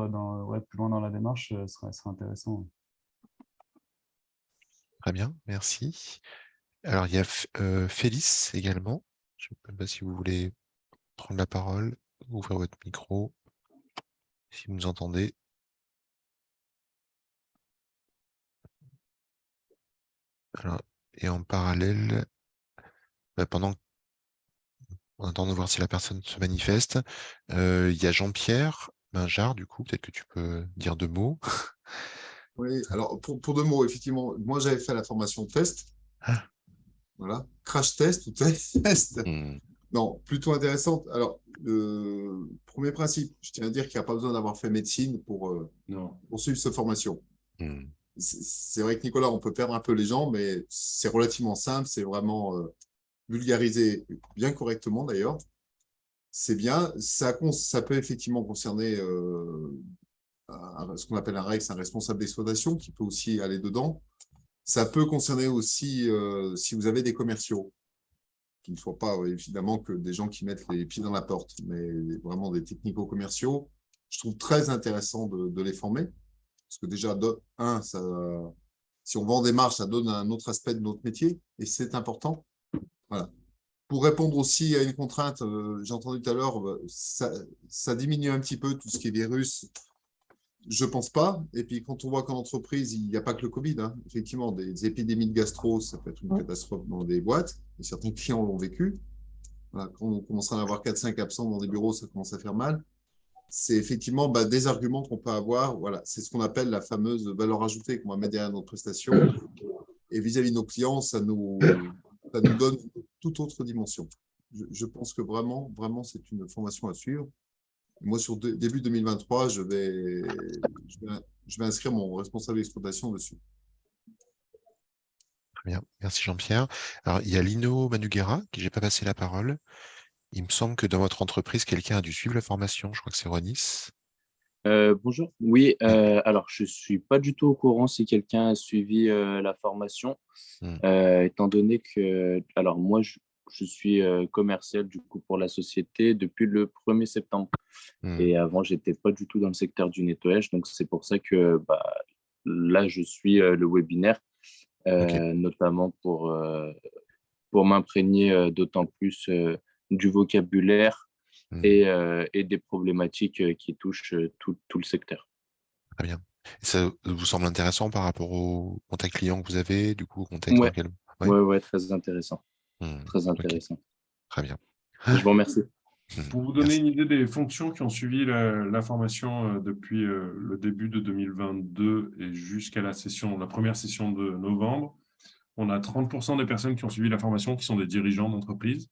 plus loin dans la démarche serait intéressant.
Très bien, merci. Alors, il y a Félix également. Je ne sais pas si vous voulez prendre la parole, ouvrir votre micro, si vous nous entendez. Alors, et en parallèle, pendant en attendant de voir si la personne se manifeste, il y a Jean-Pierre Minjard, du coup, peut-être que tu peux dire 2 mots.
Oui, alors pour 2 mots, effectivement, moi j'avais fait la formation test. Voilà, crash test ou test. Non, plutôt intéressante. Alors, le premier principe, je tiens à dire qu'il n'y a pas besoin d'avoir fait médecine pour suivre cette formation. C'est vrai que Nicolas, on peut perdre un peu les gens, mais c'est relativement simple, c'est vraiment vulgarisé bien correctement d'ailleurs. C'est bien, ça peut effectivement concerner ce qu'on appelle un REX, un responsable d'exploitation, qui peut aussi aller dedans. Ça peut concerner aussi si vous avez des commerciaux, qui ne soient pas évidemment que des gens qui mettent les pieds dans la porte, mais vraiment des technico-commerciaux. Je trouve très intéressant de les former, parce que déjà, si on vend des marges, ça donne un autre aspect de notre métier, et c'est important. Voilà. Pour répondre aussi à une contrainte, j'ai entendu tout à l'heure, ça diminue un petit peu tout ce qui est virus. Je pense pas. Et puis, quand on voit qu'en entreprise, il n'y a pas que le Covid. Effectivement, des épidémies de gastro, ça peut être une catastrophe dans des boîtes. Et certains clients l'ont vécu. Voilà, quand on commencera à avoir 4-5 absents dans des bureaux, ça commence à faire mal. C'est effectivement des arguments qu'on peut avoir. Voilà, c'est ce qu'on appelle la fameuse valeur ajoutée qu'on va mettre derrière notre prestation. Et vis-à-vis de nos clients, ça nous donne une toute autre dimension. Je pense que vraiment, c'est une formation à suivre. Moi, sur début 2023, je vais inscrire mon responsable d'exploitation dessus.
Très bien, merci Jean-Pierre. Alors, il y a Lino Manuguera, qui j'ai pas passé la parole. Il me semble que dans votre entreprise, quelqu'un a dû suivre la formation. Je crois que c'est Ronis.
Bonjour. Oui, alors je ne suis pas du tout au courant si quelqu'un a suivi la formation, étant donné que, alors moi, je je suis commercial du coup pour la société depuis le 1er septembre. Et avant, je n'étais pas du tout dans le secteur du nettoyage. Donc, c'est pour ça que là, je suis le webinaire, notamment pour m'imprégner d'autant plus du vocabulaire et des problématiques qui touchent tout le secteur.
Très bien. Et ça vous semble intéressant par rapport au contact client que vous avez, du coup, au contexte dans lequel...
Ouais, très intéressant. Très intéressant.
Très bien.
Je vous remercie.
Pour vous donner une idée des fonctions qui ont suivi la formation depuis le début de 2022 et jusqu'à la première session de novembre, on a 30% des personnes qui ont suivi la formation qui sont des dirigeants d'entreprise,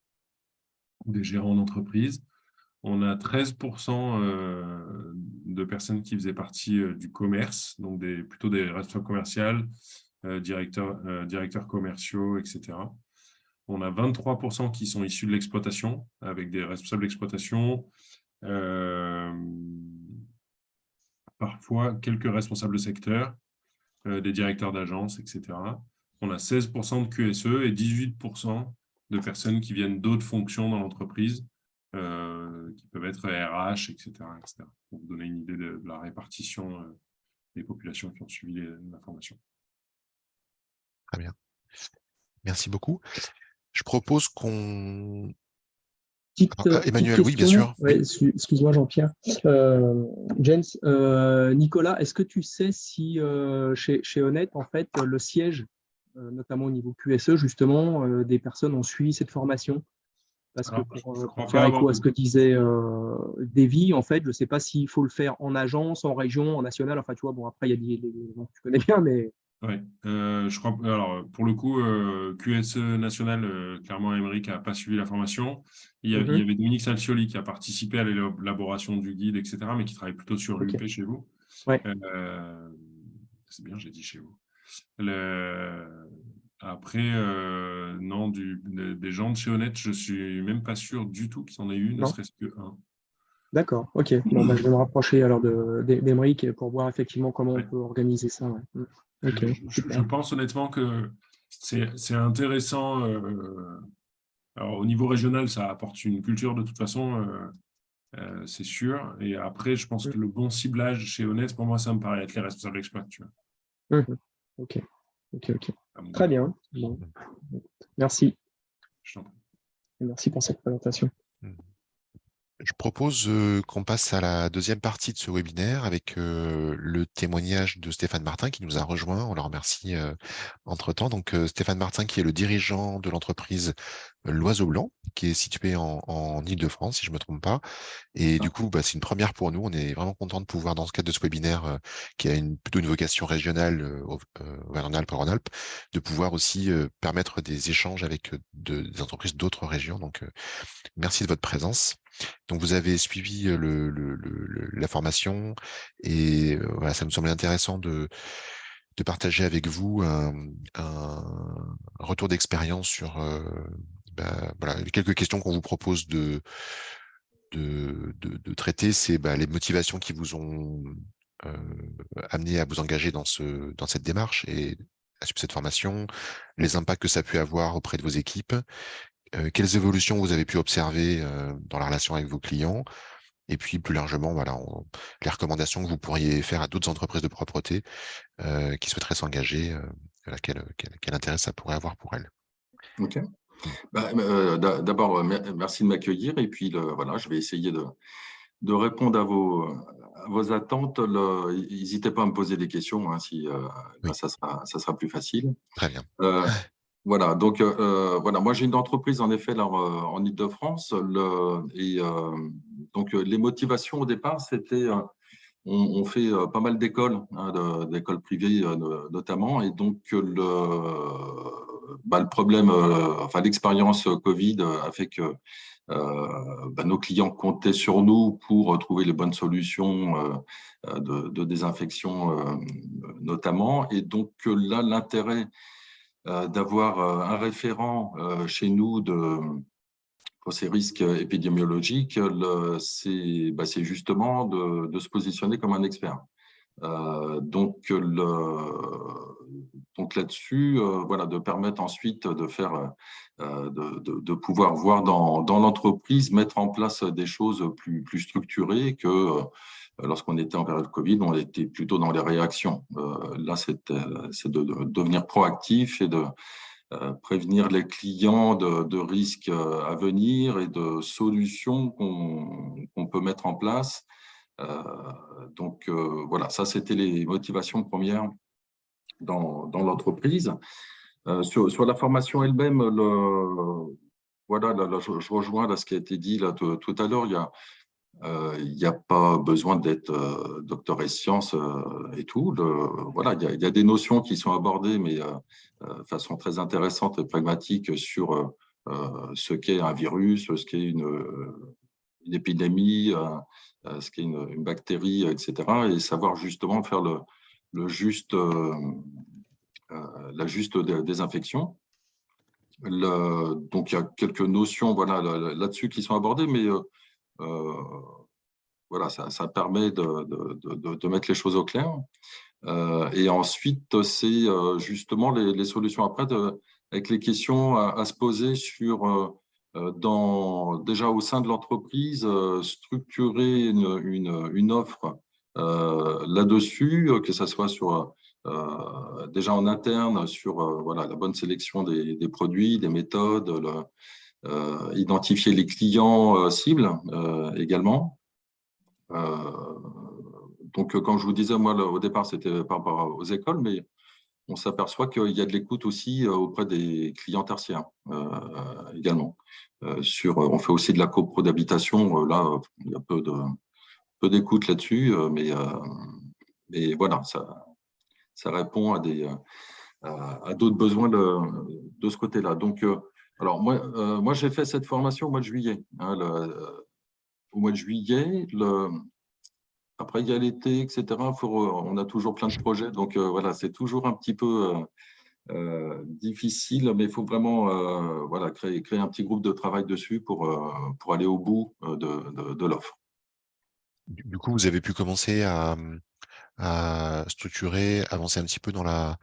des gérants d'entreprise. On a 13% de personnes qui faisaient partie du commerce, donc plutôt des responsables commerciaux, directeurs commerciaux, etc. On a 23% qui sont issus de l'exploitation, avec des responsables d'exploitation, parfois quelques responsables de secteur, des directeurs d'agence, etc. On a 16% de QSE et 18% de personnes qui viennent d'autres fonctions dans l'entreprise, qui peuvent être RH, etc., etc. Pour vous donner une idée de la répartition des populations qui ont suivi la formation.
Très bien. Merci beaucoup. Je propose qu'on... Emmanuel, oui, bien sûr.
Ouais, excuse-moi, Jean-Pierre. James, Nicolas, est-ce que tu sais si chez Honnête, en fait, le siège, notamment au niveau QSE, justement, des personnes ont suivi cette formation? Parce que pour faire écho à ce que disait Davy, en fait, je ne sais pas s'il faut le faire en agence, en région, en national. Enfin, tu vois, bon, après, il y a des bon, tu connais bien, mais...
Oui, je crois. Alors, pour le coup, QSE national, clairement, Émeric n'a pas suivi la formation. Il y avait Dominique Salcioli qui a participé à l'élaboration du guide, etc., mais qui travaille plutôt sur l'UP chez vous.
Ouais.
C'est bien, j'ai dit chez vous. Après, non, des gens de chez Honnête, je ne suis même pas sûr du tout qu'ils en aient eu, ne serait-ce que un.
D'accord, ok. Bon, je vais me rapprocher alors d'Émeric pour voir effectivement comment on peut organiser ça. Ouais. Okay,
je pense honnêtement que c'est intéressant. Alors, au niveau régional, ça apporte une culture de toute façon, c'est sûr. Et après, je pense que le bon ciblage chez Honnête, pour moi, ça me paraît être les responsables d'exploit.
Ok. Très bien. Bon. Merci. Merci pour cette présentation.
Je propose qu'on passe à la deuxième partie de ce webinaire avec le témoignage de Stéphane Martin qui nous a rejoint. On le remercie entre-temps. Donc, Stéphane Martin qui est le dirigeant de l'entreprise L'Oiseau Blanc, qui est située en Île-de-France, si je ne me trompe pas. Et du coup, c'est une première pour nous. On est vraiment content de pouvoir, dans ce cadre de ce webinaire, qui a plutôt une vocation régionale, Auvergne-Rhône-Alpes, de pouvoir aussi permettre des échanges avec des entreprises d'autres régions. Donc, merci de votre présence. Donc, vous avez suivi la formation et voilà, ça me semblait intéressant de partager avec vous un retour d'expérience sur voilà, quelques questions qu'on vous propose de traiter. C'est les motivations qui vous ont amené à vous engager dans cette démarche et à suivre cette formation, les impacts que ça a pu avoir auprès de vos équipes, quelles évolutions vous avez pu observer dans la relation avec vos clients, et puis plus largement, voilà, les recommandations que vous pourriez faire à d'autres entreprises de propreté qui souhaiteraient s'engager, quel intérêt ça pourrait avoir pour elles.
Ok. D'abord, merci de m'accueillir, et puis voilà, je vais essayer de répondre à vos attentes. N'hésitez pas à me poser des questions, hein, si ça sera plus facile.
Très bien.
Voilà, donc voilà, moi j'ai une entreprise en effet là, en Île-de-France, donc les motivations au départ, c'était on fait pas mal d'écoles, hein, d'écoles privées notamment, et donc le problème, enfin l'expérience Covid a fait que nos clients comptaient sur nous pour trouver les bonnes solutions de désinfection notamment, et donc là l'intérêt d'avoir un référent chez nous pour ces risques épidémiologiques, c'est justement de se positionner comme un expert. Donc là-dessus, voilà, de permettre ensuite de faire, de pouvoir voir dans l'entreprise mettre en place des choses plus structurées que lorsqu'on était en période Covid, on était plutôt dans les réactions. Là, c'est de devenir proactif et de prévenir les clients de risques à venir et de solutions qu'on peut mettre en place. Donc, voilà, ça, c'était les motivations premières dans l'entreprise. Sur la formation elle-même, voilà, là, je rejoins là, ce qui a été dit là, tout à l'heure. Il n'y a pas besoin d'être docteur et sciences et tout. Voilà, il y a des notions qui sont abordées, mais de façon très intéressante et pragmatique sur ce qu'est un virus, ce qu'est une épidémie, ce qu'est une bactérie, etc. Et savoir justement faire la juste désinfection. Donc, il y a quelques notions voilà, là-dessus qui sont abordées, mais voilà, ça permet de mettre les choses au clair. Et ensuite, c'est justement les solutions après, avec les questions à se poser sur, déjà au sein de l'entreprise, structurer une offre là-dessus, que ce soit sur, déjà en interne, sur voilà, la bonne sélection des produits, des méthodes, identifier les clients cibles également. Donc, comme je vous disais, moi, au départ, c'était par rapport aux écoles, mais on s'aperçoit qu'il y a de l'écoute aussi auprès des clients tertiaires également. On fait aussi de la copro d'habitation. Là, il y a peu d'écoute là-dessus, mais voilà, ça répond à d'autres besoins de ce côté-là. Donc, alors, moi, j'ai fait cette formation au mois de juillet. Hein, au mois de juillet, après, il y a l'été, etc. On a toujours plein de projets. Donc, voilà, c'est toujours un petit peu difficile, mais il faut vraiment voilà, créer un petit groupe de travail dessus pour aller au bout de l'offre.
Du coup, vous avez pu commencer à structurer, avancer un petit peu dans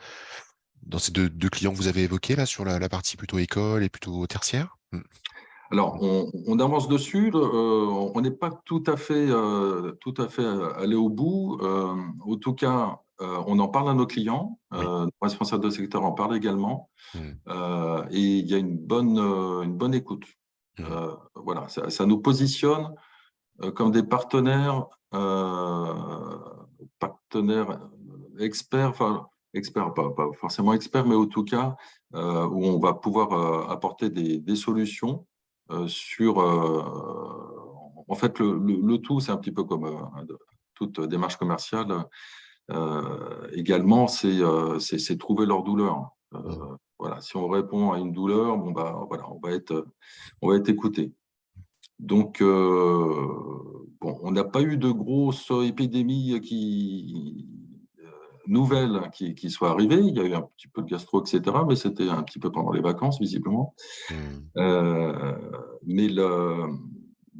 ces deux clients que vous avez évoqués, là, sur la partie plutôt école et plutôt tertiaire?
Alors, on avance dessus. On n'est pas tout à fait allé au bout. En tout cas, on en parle à nos clients. Nos responsables de secteur en parlent également. Et il y a une bonne écoute. Voilà, ça nous positionne comme des partenaires experts, enfin experts, pas forcément experts, mais en tout cas où on va pouvoir apporter des solutions sur. En fait, le tout, c'est un petit peu comme toute démarche commerciale. Également, c'est trouver leur douleur. Voilà, si on répond à une douleur, bon bah voilà, on va être écouté. Donc, bon, on n'a pas eu de grosses épidémies nouvelles qui soient arrivées. Il y a eu un petit peu de gastro, etc., mais c'était un petit peu pendant les vacances, visiblement. Mais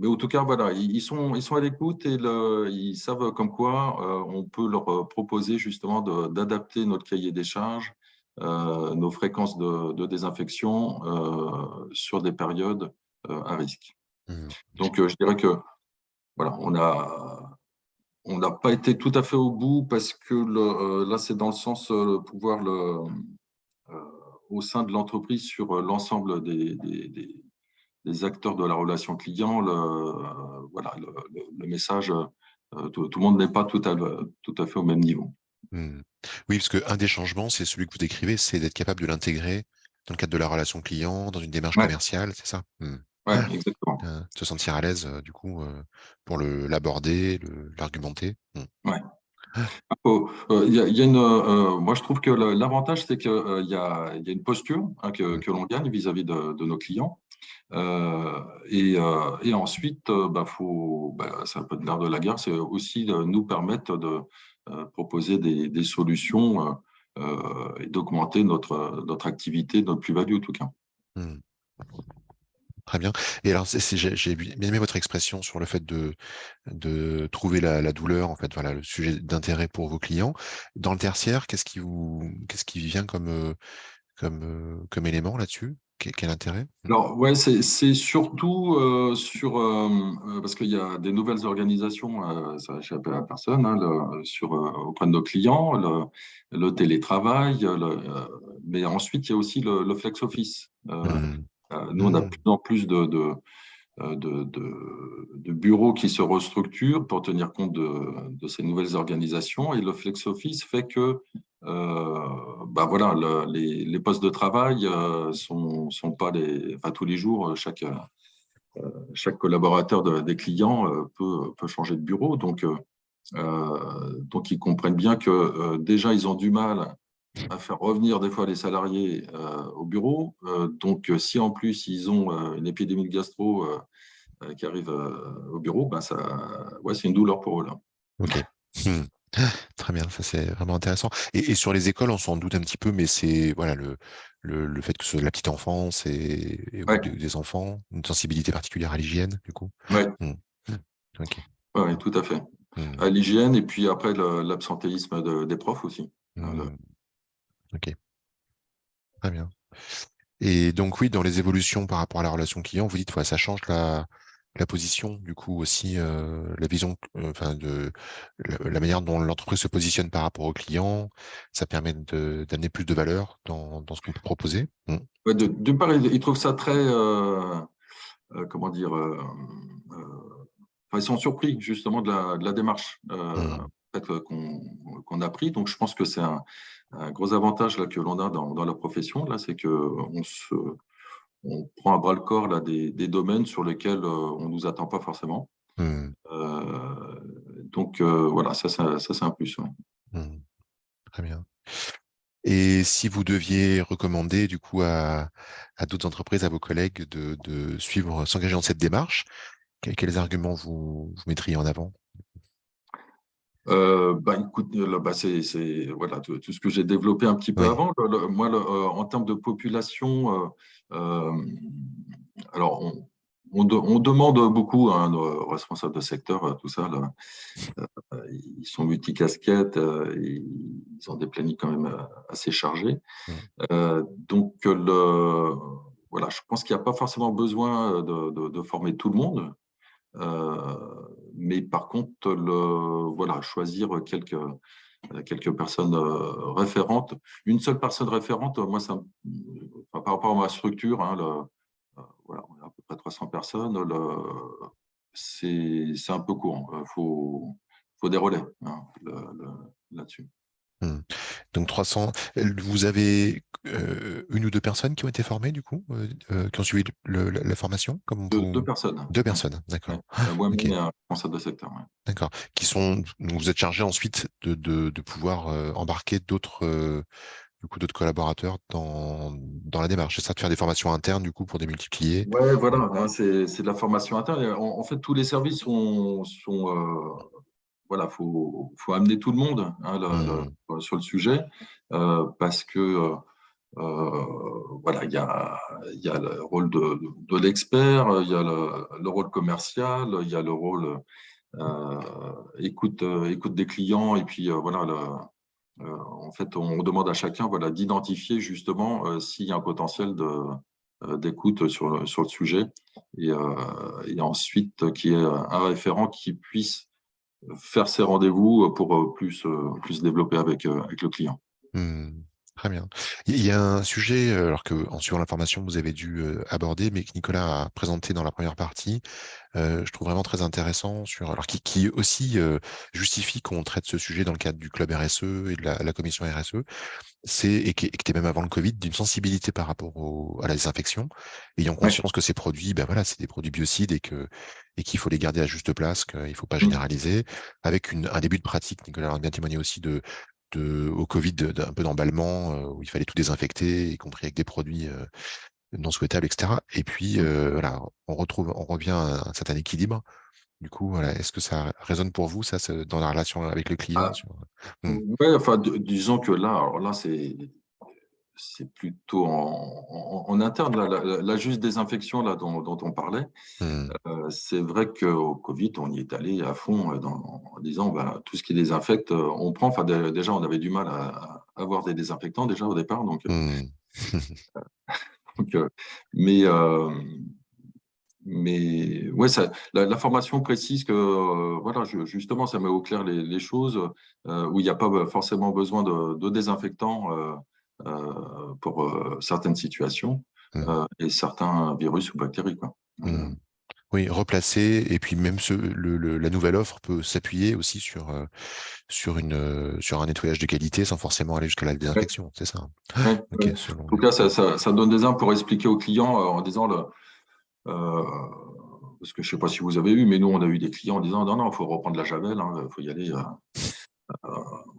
en tout cas, voilà, ils sont à l'écoute et ils savent comme quoi on peut leur proposer justement d'adapter notre cahier des charges, nos fréquences de désinfection sur des périodes à risque. Donc, je dirais que voilà, on n'a pas été tout à fait au bout parce que là, c'est dans le sens de pouvoir au sein de l'entreprise sur l'ensemble des acteurs de la relation client, voilà, le message, tout le monde n'est pas tout à fait au même niveau.
Oui, parce qu'un des changements, c'est celui que vous décrivez, c'est d'être capable de l'intégrer dans le cadre de la relation client, dans une démarche commerciale, c'est ça?
Oui, exactement.
Se sentir à l'aise, du coup, pour l'aborder, l'argumenter.
Ouais. Moi, je trouve que l'avantage, c'est qu'il y a une posture que l'on gagne vis-à-vis de nos clients. Et ensuite, c'est un peu de l'air de la guerre, c'est aussi nous permettre de proposer des solutions et d'augmenter notre activité, notre plus-value, en tout cas.
Très bien. Et alors, j'ai bien aimé votre expression sur le fait de trouver la douleur, en fait, voilà, le sujet d'intérêt pour vos clients. Dans le tertiaire, qu'est-ce qui vient comme élément là-dessus? Quel intérêt?
Alors, ouais, c'est surtout parce qu'il y a des nouvelles organisations, ça n'a échappé à personne, hein, auprès de nos clients, le télétravail, mais ensuite, il y a aussi le flex office. Nous, on a de plus en plus de bureaux qui se restructurent pour tenir compte de ces nouvelles organisations. Et le flex office fait que voilà, les postes de travail sont pas enfin, tous les jours, chaque collaborateur des clients peut changer de bureau. Donc, ils comprennent bien que déjà, ils ont du mal à faire revenir des fois les salariés au bureau. Donc, si en plus, ils ont une épidémie de gastro qui arrive au bureau, c'est une douleur pour eux, là.
Ok. Très bien, ça c'est vraiment intéressant. Et sur les écoles, on s'en doute un petit peu, mais c'est voilà le fait que ce soit de la petite enfance ou des enfants, une sensibilité particulière à l'hygiène, du coup.
Ouais.
Ok.
Oui, tout à fait. À l'hygiène et puis après l'absentéisme des profs aussi.
Ok. Très bien. Et donc oui, dans les évolutions par rapport à la relation client, vous dites, ça change la position, du coup aussi la vision, enfin de la manière dont l'entreprise se positionne par rapport au client, ça permet d'amener plus de valeur dans ce qu'on peut proposer.
Ouais, d'une part, ils trouvent ça très, comment dire, ils sont surpris justement de la démarche qu'on a pris. Donc, je pense que c'est un gros avantage là, que l'on a dans la profession, là, c'est qu'on prend à bras le corps là, des domaines sur lesquels on ne nous attend pas forcément. Donc, voilà, ça c'est un plus. Ouais.
Très bien. Et si vous deviez recommander du coup à d'autres entreprises, à vos collègues de suivre, s'engager dans cette démarche, quels arguments vous mettriez en avant?
Écoute, c'est voilà, tout ce que j'ai développé un petit peu avant. Moi, en termes de population, alors on demande beaucoup à nos responsables de secteur, tout ça. Là, ils sont multicasquettes, ils ont des plannings quand même assez chargés. Donc, voilà, je pense qu'il n'y a pas forcément besoin de former tout le monde. Mais par contre, voilà, choisir quelques personnes référentes. Une seule personne référente, moi, par rapport à ma structure, hein, voilà, on est à peu près 300 personnes, c'est un peu court. Il faut des relais là-dessus.
Donc 300, vous avez une ou deux personnes qui ont été formées du coup, qui ont suivi la formation comme
Deux personnes.
Deux personnes, d'accord.
Moi-même et un responsable de secteur. Ouais.
D'accord. Donc vous êtes chargé ensuite de pouvoir embarquer d'autres collaborateurs dans la démarche. C'est ça, de faire des formations internes du coup pour démultiplier.
Ouais, voilà, hein, c'est de la formation interne. En fait, tous les services sont voilà, faut amener tout le monde sur le sujet parce que voilà, il y a le rôle de l'expert, il y a le rôle commercial, il y a le rôle écoute des clients et puis voilà, en fait, on demande à chacun voilà, d'identifier justement s'il y a un potentiel d'écoute sur le sujet et ensuite qu'il y ait un référent qui puisse faire ses rendez-vous pour plus développer avec le client.
Très bien. Il y a un sujet, alors que en suivant l'information, vous avez dû aborder, mais que Nicolas a présenté dans la première partie, je trouve vraiment très intéressant, alors qui aussi justifie qu'on traite ce sujet dans le cadre du club RSE et de la commission RSE, et qui était même avant le Covid, d'une sensibilité par rapport à la désinfection, ayant conscience que ces produits, voilà, c'est des produits biocides et qu'il faut les garder à juste place, qu'il ne faut pas généraliser, avec un début de pratique, Nicolas a bien témoigné aussi au Covid, d'un peu d'emballement, où il fallait tout désinfecter, y compris avec des produits non souhaitables, etc. Et puis, voilà, on revient à un certain équilibre. Du coup, voilà, est-ce que ça résonne pour vous, ça, dans la relation avec le client
Ouais, enfin, disons que là, alors là, c'est plutôt en interne, la juste désinfection là, dont on parlait. C'est vrai qu'au Covid, on y est allé à fond en disant tout ce qui désinfecte, on prend. Enfin, déjà, on avait du mal à avoir des désinfectants déjà au départ. Donc, mais ouais, la formation précise que voilà, justement, ça met au clair les choses où il n'y a pas forcément besoin de désinfectants pour certaines situations et certains virus ou bactéries, quoi.
Oui, replacer, et puis même la nouvelle offre peut s'appuyer aussi sur un nettoyage de qualité sans forcément aller jusqu'à la désinfection, c'est ça?
Ouais,
Okay,
en tout cas, ça donne des exemples pour expliquer aux clients en disant parce que je ne sais pas si vous avez eu, mais nous, on a eu des clients en disant non, il faut reprendre la javel, il faut y aller.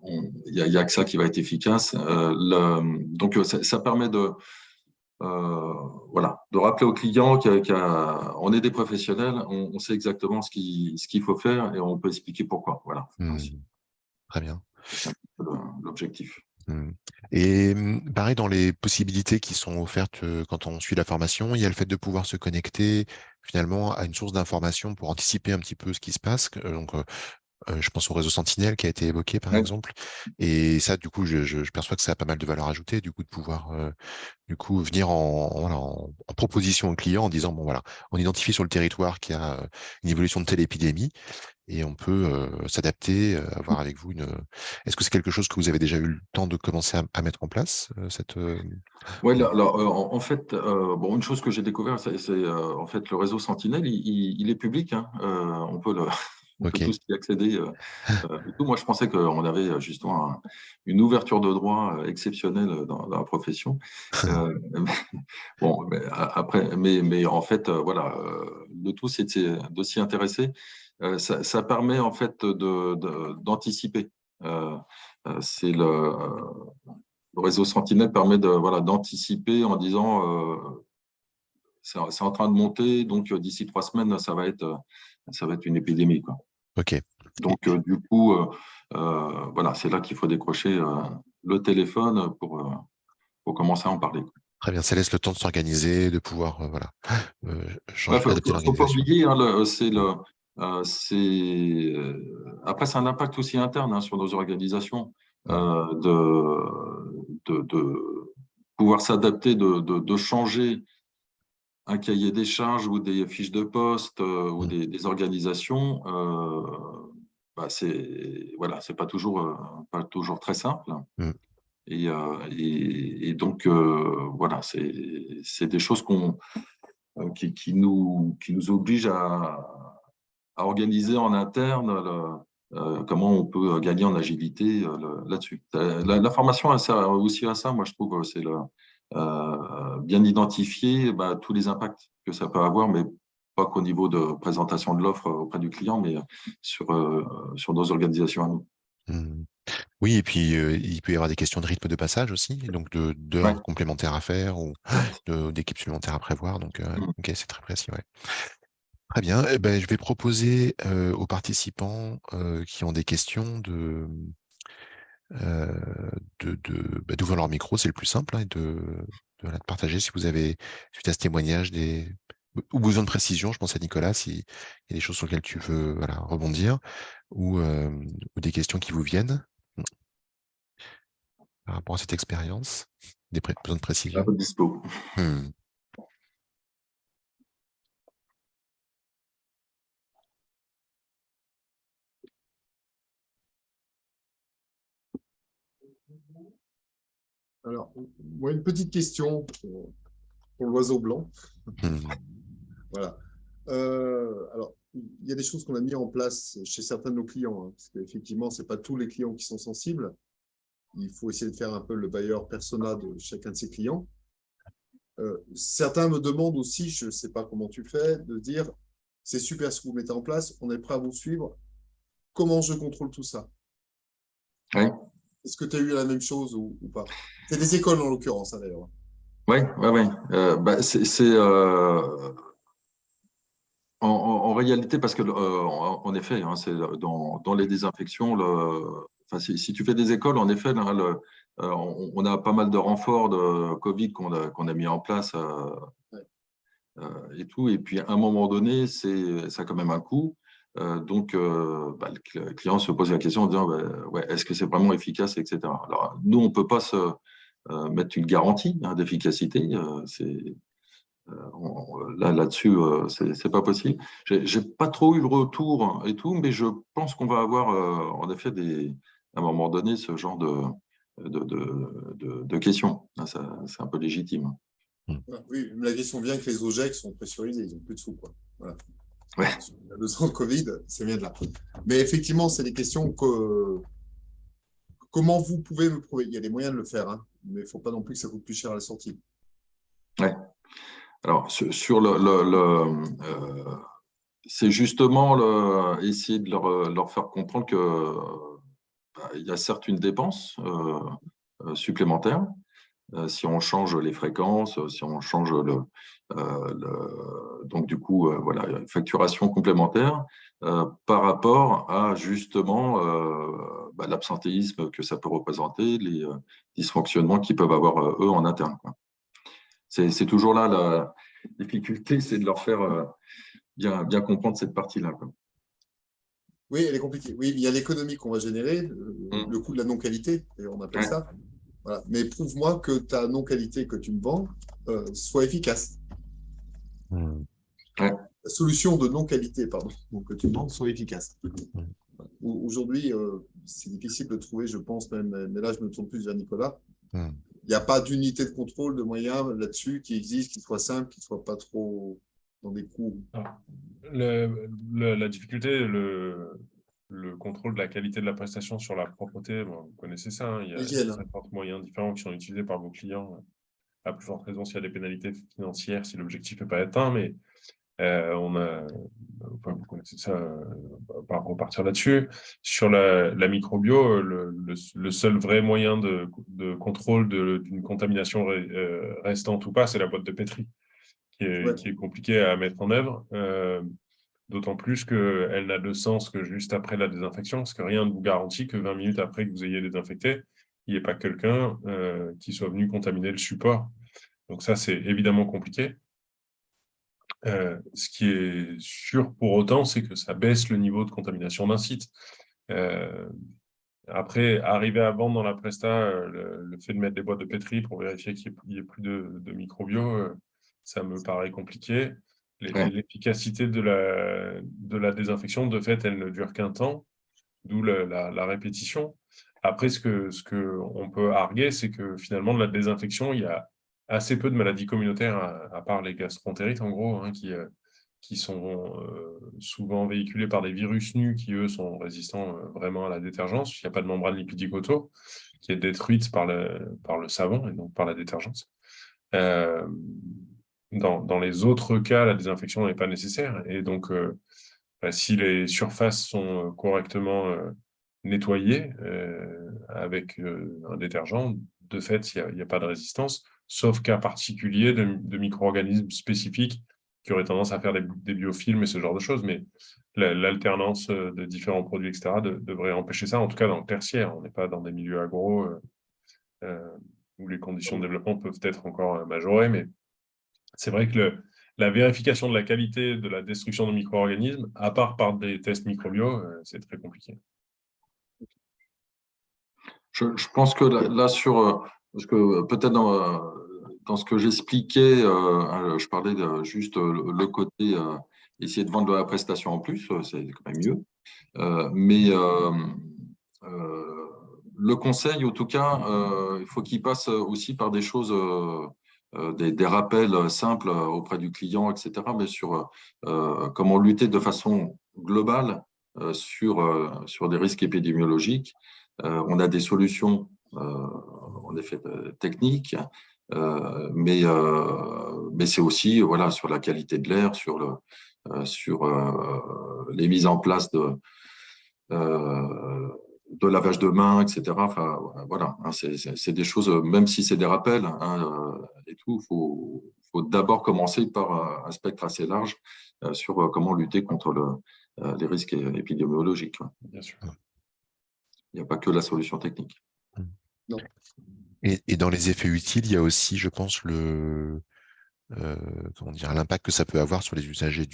Il n'y a que ça qui va être efficace. Donc, ça permet de rappeler aux clients qu'on est des professionnels, on sait exactement ce qu'il faut faire et on peut expliquer pourquoi. Voilà.
Très bien.
C'est l'objectif.
Et pareil, dans les possibilités qui sont offertes quand on suit la formation, il y a le fait de pouvoir se connecter finalement à une source d'information pour anticiper un petit peu ce qui se passe. Donc, je pense au réseau Sentinelle qui a été évoqué par exemple. Et ça, du coup, je perçois que ça a pas mal de valeur ajoutée, du coup, de pouvoir venir en proposition au client en disant, bon voilà, on identifie sur le territoire qu'il y a une évolution de telle épidémie et on peut s'adapter, avoir avec vous Est-ce que c'est quelque chose que vous avez déjà eu le temps de commencer à mettre en place
Oui, alors en fait, une chose que j'ai découvert, c'est en fait le réseau Sentinelle, il est public, hein, on peut tous y accéder. Et tout. Moi, je pensais qu'on avait justement une ouverture de droit exceptionnelle dans la profession. Mais en fait, voilà, le tout, c'est de s'y intéresser. Ça permet en fait d'anticiper. C'est le réseau Sentinelle permet d'anticiper en disant c'est en train de monter, donc d'ici 3 semaines, ça va être une épidémie, quoi.
Ok.
Donc, du coup, c'est là qu'il faut décrocher le téléphone pour commencer à en parler.
Très bien, ça laisse le temps de s'organiser, de pouvoir
Faut
adapter l'organisation.
pas oublier, après, c'est un impact aussi interne sur nos organisations de pouvoir s'adapter, de changer un cahier des charges ou des fiches de poste ou des organisations. C'est pas toujours très simple. Et donc, voilà, c'est des choses qui nous obligent à organiser en interne comment on peut gagner en agilité là-dessus. La formation, elle sert aussi à ça, moi, je trouve, c'est bien identifier tous les impacts que ça peut avoir, mais pas qu'au niveau de présentation de l'offre auprès du client, mais sur nos organisations à nous.
Oui, et puis il peut y avoir des questions de rythme de passage aussi, donc d'heures complémentaires à faire ou d'équipes supplémentaires à prévoir. Donc, ok, c'est très précis. Ouais. Très bien. Eh ben, je vais proposer aux participants qui ont des questions d'ouvrir leur micro, c'est le plus simple, et de partager si vous avez, suite à ce témoignage, ou besoin de précision. Je pense à Nicolas, s'il y a des choses sur lesquelles tu veux rebondir, ou des questions qui vous viennent par rapport à cette expérience, des besoins de précision.
À votre dispo.
Alors, moi, une petite question pour l'oiseau blanc. Voilà. Alors, il y a des choses qu'on a mis en place chez certains de nos clients, parce qu'effectivement, ce n'est pas tous les clients qui sont sensibles. Il faut essayer de faire un peu le buyer persona de chacun de ses clients. Certains me demandent aussi, je ne sais pas comment tu fais, de dire c'est super ce que vous mettez en place, on est prêt à vous suivre. Comment je contrôle tout ça? Est-ce que tu as eu la même chose ou pas? C'est des écoles en l'occurrence, d'ailleurs.
Oui. En réalité, parce que en effet, c'est dans les désinfections, si tu fais des écoles, en effet, on a pas mal de renforts de Covid qu'on a mis en place et tout. Et puis, à un moment donné, ça a quand même un coût. Donc, le client se pose la question en disant ouais, est-ce que c'est vraiment efficace, etc. Alors, nous, on ne peut pas se mettre une garantie d'efficacité. Là-dessus, c'est pas possible. J'ai pas trop eu le retour et tout, mais je pense qu'on va avoir en effet à un moment donné ce genre de questions. C'est un peu légitime.
Oui, la question vient que les OGEC sont pressurisés, ils n'ont plus de sous, quoi. Voilà.
Ouais.
La leçon de Covid, c'est bien de là. Mais effectivement, c'est des questions que. Comment vous pouvez me prouver? Il y a des moyens de le faire, hein, mais il ne faut pas non plus que ça coûte plus cher à la sortie.
Ouais. Alors, sur c'est justement essayer de leur faire comprendre que il y a certes une dépense supplémentaire si on change les fréquences, si on change donc du coup voilà, une facturation complémentaire par rapport à justement l'absentéisme que ça peut représenter, les dysfonctionnements qu'ils peuvent avoir eux en interne, quoi. C'est toujours là la difficulté, c'est de leur faire bien comprendre cette partie-là, quoi.
Oui, elle est compliquée. Oui, il y a l'économie qu'on va générer, le coût de la non-qualité, on appelle ça. Voilà. Mais prouve-moi que ta non-qualité que tu me vends soit efficace. La solution de non-qualité, pardon, que tu me vends soit efficace. Aujourd'hui, c'est difficile de trouver, je pense même, mais là, je me tourne plus vers Nicolas. Il n'y a pas d'unité de contrôle de moyens là-dessus qui existe, qui soit simple, qui ne soit pas trop dans des coûts.
La difficulté, le contrôle de la qualité de la prestation sur la propreté, vous connaissez ça, hein, il y a 50 moyens différents qui sont utilisés par vos clients. À plus forte raison s'il y a des pénalités financières, si l'objectif n'est pas atteint, mais vous connaissez ça, on va repartir là-dessus. Sur la microbio, le seul vrai moyen de contrôle d'une contamination restante ou pas, c'est la boîte de pétri, qui est compliquée à mettre en œuvre. D'autant plus qu'elle n'a de sens que juste après la désinfection, parce que rien ne vous garantit que 20 minutes après que vous ayez désinfecté, il n'y ait pas quelqu'un qui soit venu contaminer le support. Donc ça, c'est évidemment compliqué. Ce qui est sûr pour autant, c'est que ça baisse le niveau de contamination d'un site. Après, arriver à vendre dans la presta, le fait de mettre des boîtes de pétri pour vérifier qu'il n'y ait plus de microbio, ça me paraît compliqué. L'efficacité de la désinfection, de fait, elle ne dure qu'un temps, d'où la répétition. Après, ce qu'on peut arguer, c'est que finalement, de la désinfection, il y a assez peu de maladies communautaires, à part les gastroentérites, en gros, hein, qui sont souvent véhiculées par des virus nus qui, eux, sont résistants vraiment à la détergence. Il n'y a pas de membrane lipidique autour, qui est détruite par le savon et donc par la détergence. Dans les autres cas, la désinfection n'est pas nécessaire. Et donc, si les surfaces sont correctement nettoyées avec un détergent, de fait, il n'y a pas de résistance, sauf cas particulier de micro-organismes spécifiques qui auraient tendance à faire des biofilms et ce genre de choses. Mais l'alternance de différents produits, etc., devrait empêcher ça, en tout cas dans le tertiaire. On n'est pas dans des milieux agro où les conditions de développement peuvent être encore majorées, mais c'est vrai que la vérification de la qualité de la destruction de micro-organismes, à part par des tests microbiaux, c'est très compliqué.
Je pense que là parce que peut-être dans ce que j'expliquais, je parlais juste le côté essayer de vendre de la prestation en plus, c'est quand même mieux. Mais le conseil, en tout cas, il faut qu'il passe aussi par des choses, des rappels simples auprès du client, etc., mais sur comment lutter de façon globale sur des risques épidémiologiques. On a des solutions, en effet, techniques, mais c'est aussi sur la qualité de l'air, sur les mises en place de lavage de mains, etc. Enfin, voilà, hein, c'est des choses, même si c'est des rappels et tout, il faut d'abord commencer par un spectre assez large sur comment lutter contre les risques épidémiologiques.
Bien sûr.
Il n'y a pas que la solution technique.
Non.
Et dans les effets utiles, il y a aussi, je pense, comment dire, l'impact que ça peut avoir sur les usagers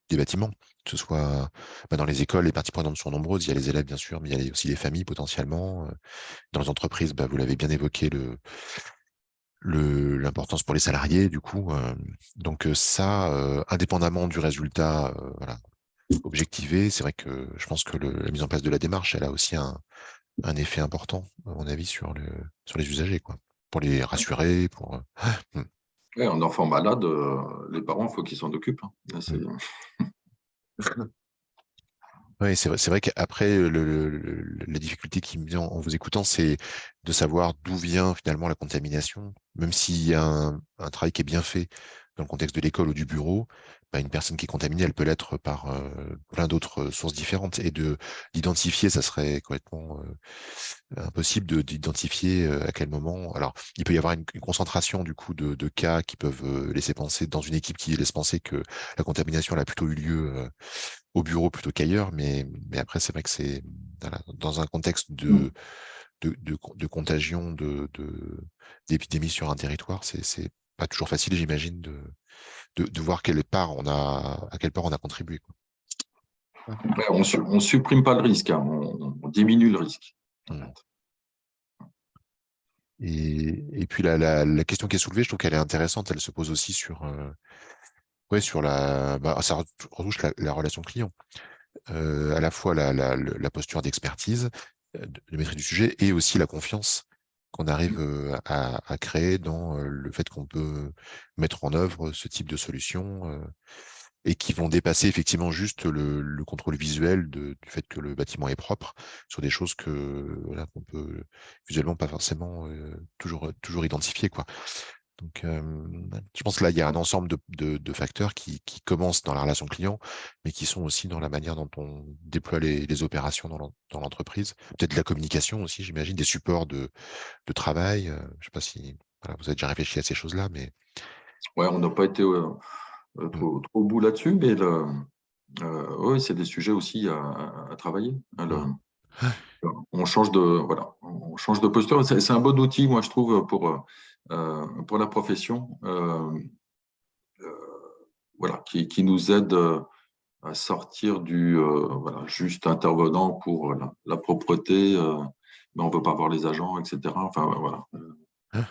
des bâtiments, que ce soit dans les écoles, les parties prenantes sont nombreuses, il y a les élèves bien sûr, mais il y a aussi les familles potentiellement. Dans les entreprises, vous l'avez bien évoqué, l'importance pour les salariés, du coup. Donc ça, indépendamment du résultat, voilà, objectivé, c'est vrai que je pense que la mise en place de la démarche, elle a aussi un effet important, à mon avis, sur les usagers, quoi, pour les rassurer, pour.
Ouais, un enfant malade, les parents, il faut qu'ils s'en occupent. Hein. Là,
Oui, c'est vrai qu'après, la difficulté qui me vient en vous écoutant, c'est de savoir d'où vient finalement la contamination. Même s'il y a un travail qui est bien fait dans le contexte de l'école ou du bureau, une personne qui est contaminée, elle peut l'être par plein d'autres sources différentes. Et d'identifier, ça serait complètement impossible d'identifier à quel moment. Alors, il peut y avoir une concentration du coup de cas qui peuvent laisser penser, dans une équipe qui laisse penser que la contamination elle a plutôt eu lieu au bureau plutôt qu'ailleurs, mais après, c'est vrai que c'est voilà, dans un contexte de contagion, d'épidémie sur un territoire, c'est pas toujours facile, j'imagine, de voir à quelle part on a contribué, quoi.
Ouais, on supprime pas le risque, hein, on diminue le risque.
Et puis la question qui est soulevée, je trouve qu'elle est intéressante, elle se pose aussi sur ça retouche la relation client. À la fois la posture d'expertise, de maîtrise du sujet, et aussi la confiance qu'on arrive à créer dans le fait qu'on peut mettre en œuvre ce type de solutions et qui vont dépasser effectivement juste le contrôle visuel du fait que le bâtiment est propre sur des choses qu'on peut visuellement pas forcément toujours identifier, quoi. Donc, je pense que là, il y a un ensemble de facteurs qui commencent dans la relation client, mais qui sont aussi dans la manière dont on déploie les opérations dans l'entreprise. Peut-être de la communication aussi, j'imagine, des supports de travail. Je ne sais pas si vous avez déjà réfléchi à ces choses-là, mais.
Ouais, on n'a pas été trop au bout là-dessus, mais oui, c'est des sujets aussi à travailler. On change de posture. C'est un bon outil, moi, je trouve, pour la profession, qui nous aide à sortir du juste intervenant pour la propreté, mais on ne veut pas voir les agents, etc. Enfin, voilà.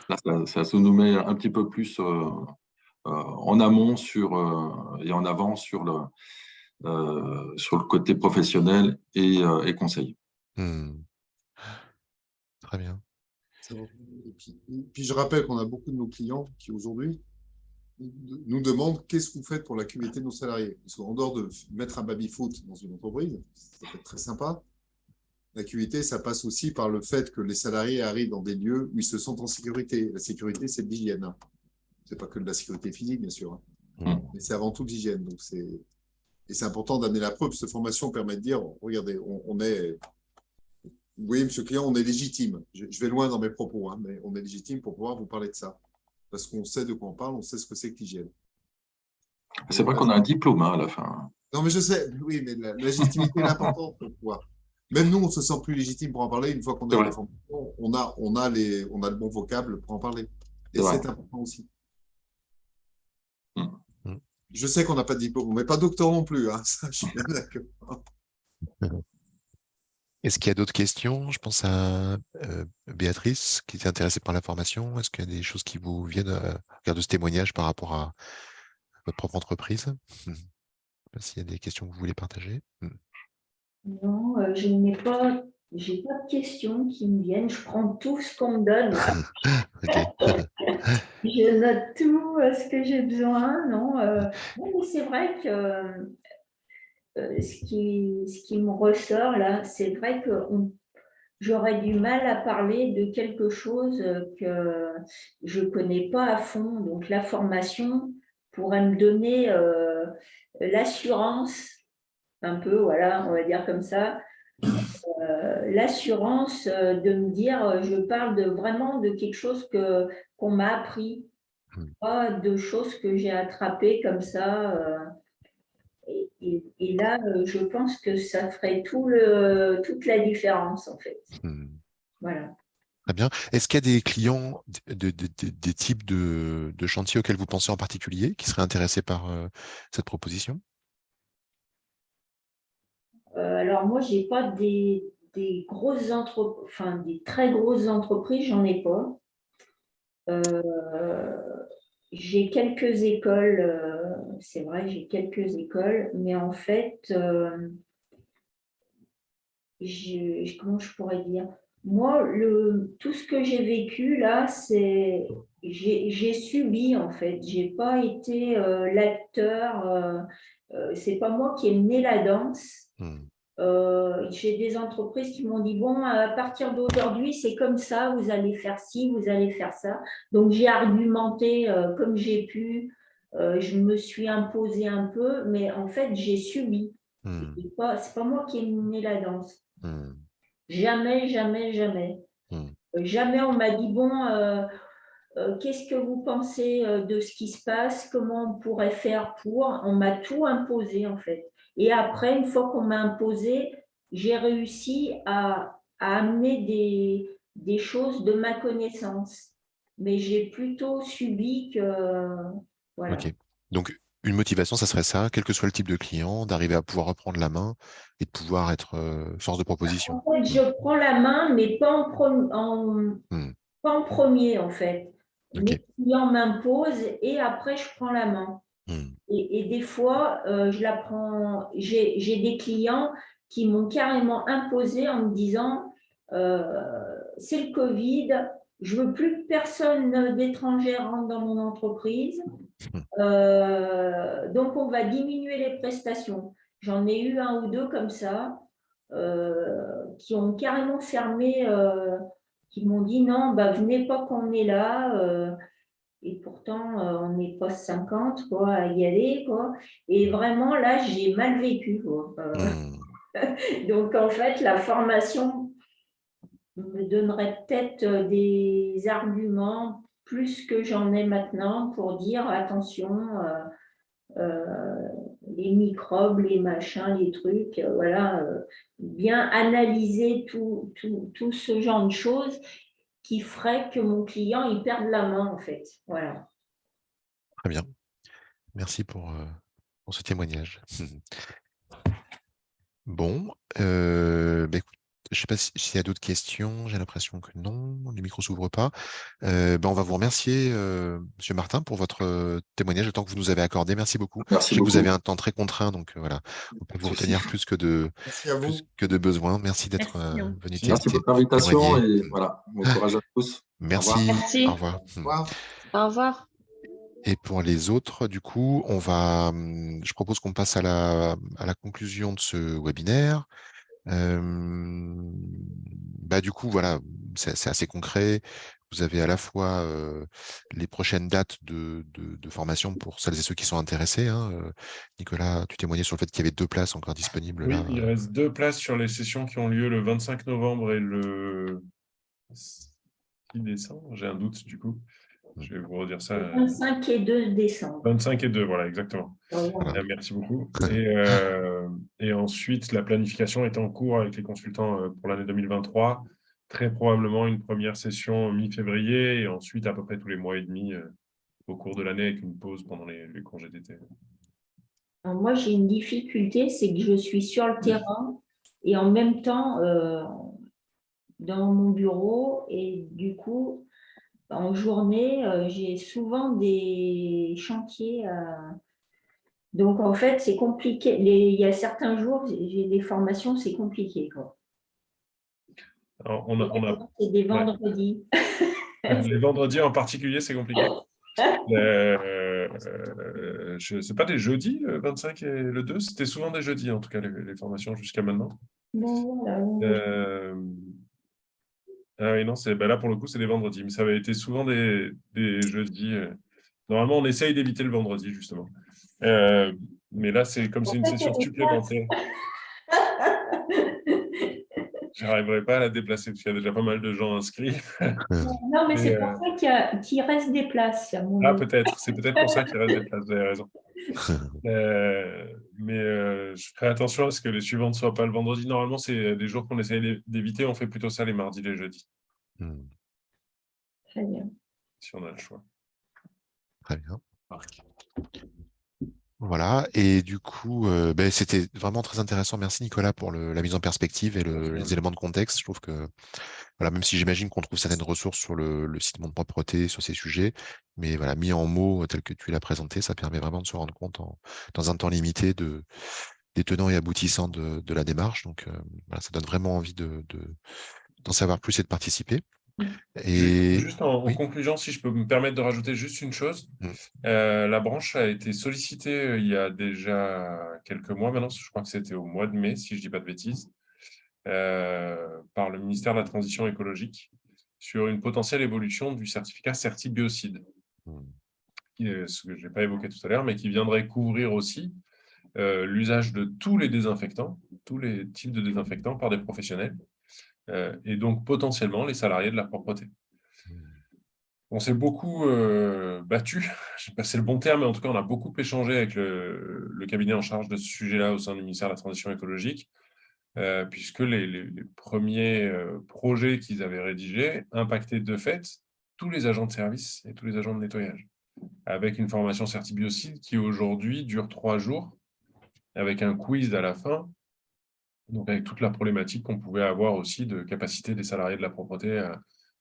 Là, ça nous met un petit peu plus en amont et en avant sur le côté professionnel et conseil.
Très bien.
Et puis, je rappelle qu'on a beaucoup de nos clients qui aujourd'hui nous demandent qu'est-ce que vous faites pour la QVT de nos salariés. Parce qu'en dehors de mettre un baby-foot dans une entreprise, ça peut être très sympa. La QVT, ça passe aussi par le fait que les salariés arrivent dans des lieux où ils se sentent en sécurité. La sécurité, c'est de l'hygiène. C'est pas que de la sécurité physique, bien sûr, mais c'est avant tout de l'hygiène. Donc et c'est important d'amener la preuve. Cette formation permet de dire, regardez, on est, vous voyez, monsieur le client, on est légitime. Je vais loin dans mes propos, mais on est légitime pour pouvoir vous parler de ça. Parce qu'on sait de quoi on parle, on sait ce que c'est que l'hygiène.
C'est vrai qu'on a un diplôme à la fin.
Non, mais je sais, oui, mais la légitimité est importante pour pouvoir. Même nous, on se sent plus légitime pour en parler. Une fois qu'on est dans la formation, on a le bon vocable pour en parler. Et c'est important aussi. Je sais qu'on n'a pas de diplôme, mais pas docteur non plus. Ça, je suis bien d'accord.
Est-ce qu'il y a d'autres questions? Je pense à Béatrice, qui était intéressée par la formation. Est-ce qu'il y a des choses qui vous viennent à regard de ce témoignage par rapport à votre propre entreprise? Je ne sais pas s'il y a des questions que vous voulez partager.
Non, je n'ai pas, j'ai pas de questions qui me viennent. Je prends tout ce qu'on me donne. Je note tout ce que j'ai besoin. Non, mais c'est vrai que ce qui me ressort là, c'est vrai que j'aurais du mal à parler de quelque chose que je ne connais pas à fond. Donc, la formation pourrait me donner l'assurance, un peu, voilà, on va dire comme ça, l'assurance de me dire, je parle vraiment de quelque chose qu'on m'a appris, pas de choses que j'ai attrapées comme ça. Et là, je pense que ça ferait toute la différence, en fait. Voilà.
Très bien. Est-ce qu'il y a des clients, des types de chantiers auxquels vous pensez en particulier, qui seraient intéressés par cette proposition?
Alors moi, j'ai pas des des très grosses entreprises, j'en ai pas. J'ai quelques écoles, c'est vrai, j'ai quelques écoles, mais en fait, comment je pourrais dire? Moi, tout ce que j'ai vécu là, j'ai subi en fait. J'ai pas été l'acteur. C'est pas moi qui ai mené la danse. J'ai des entreprises qui m'ont dit, bon, à partir d'aujourd'hui, c'est comme ça, vous allez faire ci, vous allez faire ça. Donc, j'ai argumenté comme j'ai pu, je me suis imposée un peu, mais en fait, j'ai subi. C'est pas moi qui ai mené la danse. Jamais, jamais, jamais. Jamais on m'a dit, bon, qu'est-ce que vous pensez de ce qui se passe? Comment on pourrait faire pour? On m'a tout imposé, en fait. Et après, une fois qu'on m'a imposé, j'ai réussi à amener des choses de ma connaissance. Mais j'ai plutôt subi que… Voilà.
Ok. Donc, une motivation, ça serait ça, quel que soit le type de client, d'arriver à pouvoir reprendre la main et de pouvoir être force de proposition.
En fait, je prends la main, mais pas en premier, en fait. Mes clients m'imposent et après, je prends la main. Et des fois, je la prends. J'ai des clients qui m'ont carrément imposé en me disant c'est le Covid, je veux plus que personne d'étranger rentre dans mon entreprise, donc on va diminuer les prestations. J'en ai eu un ou deux comme ça qui ont carrément fermé, qui m'ont dit non, bah, venez pas qu'on est là. Et pourtant, on est post 50, quoi, à y aller, quoi. Et vraiment, là, j'ai mal vécu, quoi. Donc, en fait, la formation me donnerait peut-être des arguments plus que j'en ai maintenant pour dire attention, les microbes, les machins, les trucs, voilà, bien analyser tout ce genre de choses qui ferait que mon client, il perde la main, en fait. Voilà.
Très bien. Merci pour ce témoignage. Bon, écoute, je ne sais pas s'il y a d'autres questions. J'ai l'impression que non, les micros ne s'ouvrent pas. On va vous remercier, Monsieur Martin, pour votre témoignage, le temps que vous nous avez accordé. Merci beaucoup.
Merci
je sais
beaucoup.
que vous avez un temps très contraint, donc voilà, on ne peut pas vous retenir plus que de besoin. Merci d'être venu témoigner.
Merci pour votre invitation et voilà, bon courage à tous.
Merci.
Merci.
Au revoir.
Au revoir.
Et pour les autres, du coup, je propose qu'on passe à la conclusion de ce webinaire. Du coup, voilà, c'est assez concret. Vous avez à la fois les prochaines dates de formation pour celles et ceux qui sont intéressés. Nicolas, tu témoignais sur le fait qu'il y avait 2 places encore disponibles.
Oui,
là.
il reste 2 places sur les sessions qui ont lieu le 25 novembre et le 6 décembre. J'ai un doute, du coup. Je vais vous redire ça.
25 et 2 décembre.
25 et 2, voilà, exactement.
Voilà.
Merci beaucoup. Et ensuite, la planification est en cours avec les consultants pour l'année 2023. Très probablement une première session mi-février et ensuite à peu près tous les mois et demi au cours de l'année avec une pause pendant les congés d'été.
Moi, j'ai une difficulté, c'est que je suis sur le terrain et en même temps dans mon bureau et du coup, en journée, j'ai souvent des chantiers. Donc, en fait, c'est compliqué. Il y a certains jours, j'ai des formations, c'est compliqué, quoi.
Alors,
c'est des vendredis.
Les vendredis en particulier, c'est compliqué. C'est pas des jeudis, le 25 et le 2, c'était souvent des jeudis, en tout cas, les formations jusqu'à maintenant.
Bon, voilà.
Ah oui, non, là, pour le coup, c'est des vendredis, mais ça avait été souvent des jeudis. Normalement, on essaye d'éviter le vendredi, justement. Mais là, c'est comme c'est une session supplémentaire. Je n'arriverai pas à la déplacer parce qu'il y a déjà pas mal de gens inscrits.
Non, mais c'est pour ça qu'il reste des places.
Peut-être. C'est peut-être pour ça qu'il reste des places, vous avez raison. Je ferai attention à ce que les suivantes ne soient pas le vendredi. Normalement, c'est des jours qu'on essaye d'éviter. On fait plutôt ça les mardis, les jeudis.
Très bien.
Si on a le choix.
Très bien.
Marc.
Voilà, et du coup, c'était vraiment très intéressant. Merci Nicolas pour la mise en perspective et les éléments de contexte. Je trouve que, voilà, même si j'imagine qu'on trouve certaines ressources sur le site Monde Propreté sur ces sujets, mais voilà, mis en mots tel que tu l'as présenté, ça permet vraiment de se rendre compte dans un temps limité des tenants et aboutissants de la démarche. Donc, voilà, ça donne vraiment envie d'en savoir plus et de participer.
Juste en
oui.
conclusion, si je peux me permettre de rajouter juste une chose, la branche a été sollicitée il y a déjà quelques mois maintenant, je crois que c'était au mois de mai, si je ne dis pas de bêtises, par le ministère de la Transition écologique sur une potentielle évolution du certificat Certibiocide, ce que je n'ai pas évoqué tout à l'heure, mais qui viendrait couvrir aussi l'usage de tous les désinfectants, tous les types de désinfectants par des professionnels, et donc potentiellement les salariés de la propreté. On s'est beaucoup battu, je ne sais pas si c'est le bon terme, mais en tout cas, on a beaucoup échangé avec le cabinet en charge de ce sujet-là au sein du ministère de la Transition écologique, puisque les premiers projets qu'ils avaient rédigés impactaient de fait tous les agents de service et tous les agents de nettoyage, avec une formation Certibiocide qui aujourd'hui dure 3 jours, avec un quiz à la fin, donc avec toute la problématique qu'on pouvait avoir aussi de capacité des salariés de la propreté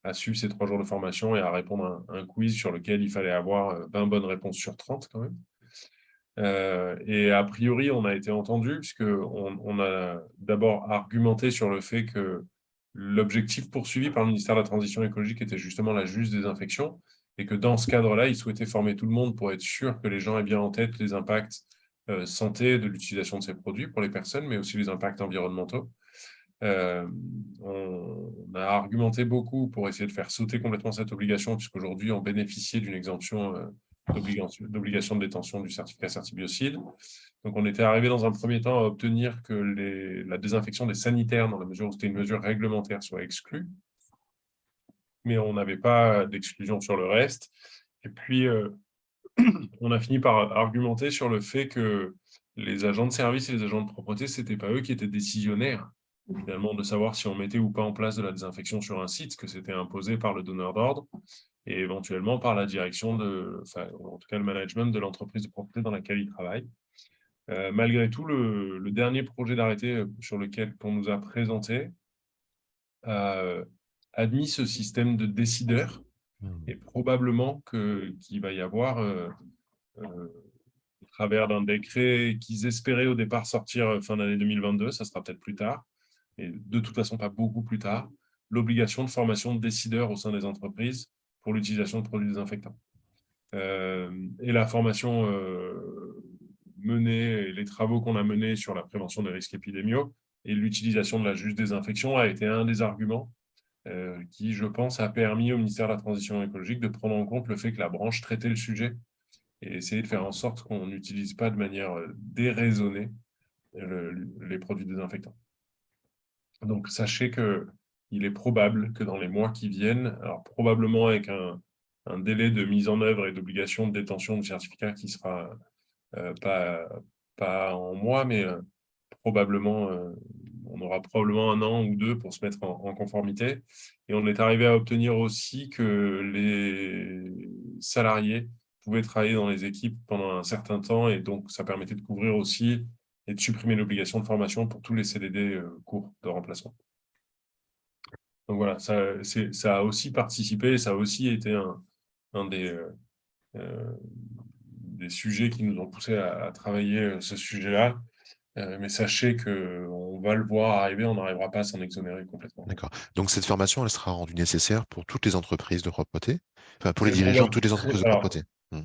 à suivre ces 3 jours de formation et à répondre à un quiz sur lequel il fallait avoir 20 bonnes réponses sur 30 quand même. Et a priori, on a été entendu puisqu'on a d'abord argumenté sur le fait que l'objectif poursuivi par le ministère de la Transition écologique était justement la juste désinfection et que dans ce cadre-là, il souhaitait former tout le monde pour être sûr que les gens aient bien en tête les impacts santé de l'utilisation de ces produits pour les personnes, mais aussi les impacts environnementaux. On a argumenté beaucoup pour essayer de faire sauter complètement cette obligation, puisqu'aujourd'hui, on bénéficiait d'une exemption d'obligation de détention du certificat Certibiocide. Donc, on était arrivé dans un premier temps à obtenir que la désinfection des sanitaires, dans la mesure où c'était une mesure réglementaire, soit exclue. Mais on n'avait pas d'exclusion sur le reste. Et puis, on a fini par argumenter sur le fait que les agents de service et les agents de propreté, ce n'était pas eux qui étaient décisionnaires, finalement, de savoir si on mettait ou pas en place de la désinfection sur un site, que c'était imposé par le donneur d'ordre et éventuellement par la direction en tout cas le management de l'entreprise de propreté dans laquelle ils travaillent. Malgré tout, le dernier projet d'arrêté sur lequel on nous a présenté a admis ce système de décideur et probablement qu'il va y avoir au travers d'un décret qu'ils espéraient au départ sortir fin d'année 2022, ça sera peut-être plus tard, et de toute façon pas beaucoup plus tard, l'obligation de formation de décideurs au sein des entreprises pour l'utilisation de produits désinfectants. Et la formation menée, et les travaux qu'on a menés sur la prévention des risques épidémiaux et l'utilisation de la juste désinfection a été un des arguments qui, je pense, a permis au ministère de la Transition écologique de prendre en compte le fait que la branche traitait le sujet et essayer de faire en sorte qu'on n'utilise pas de manière déraisonnée les produits désinfectants. Donc, sachez qu'il est probable que dans les mois qui viennent, alors probablement avec un délai de mise en œuvre et d'obligation de détention du certificat qui sera pas en mois, mais probablement, on aura probablement 1 an ou 2 pour se mettre en conformité. Et on est arrivé à obtenir aussi que les salariés pouvaient travailler dans les équipes pendant un certain temps, et donc ça permettait de couvrir aussi et de supprimer l'obligation de formation pour tous les CDD courts de remplacement. Donc voilà, ça a aussi participé, ça a aussi été un des sujets qui nous ont poussé à travailler ce sujet-là. Mais sachez qu'on va le voir arriver, on n'arrivera pas à s'en exonérer complètement.
D'accord. Donc cette formation, elle sera rendue nécessaire pour toutes les entreprises de propreté, enfin pour les dirigeants de toutes les entreprises de propreté.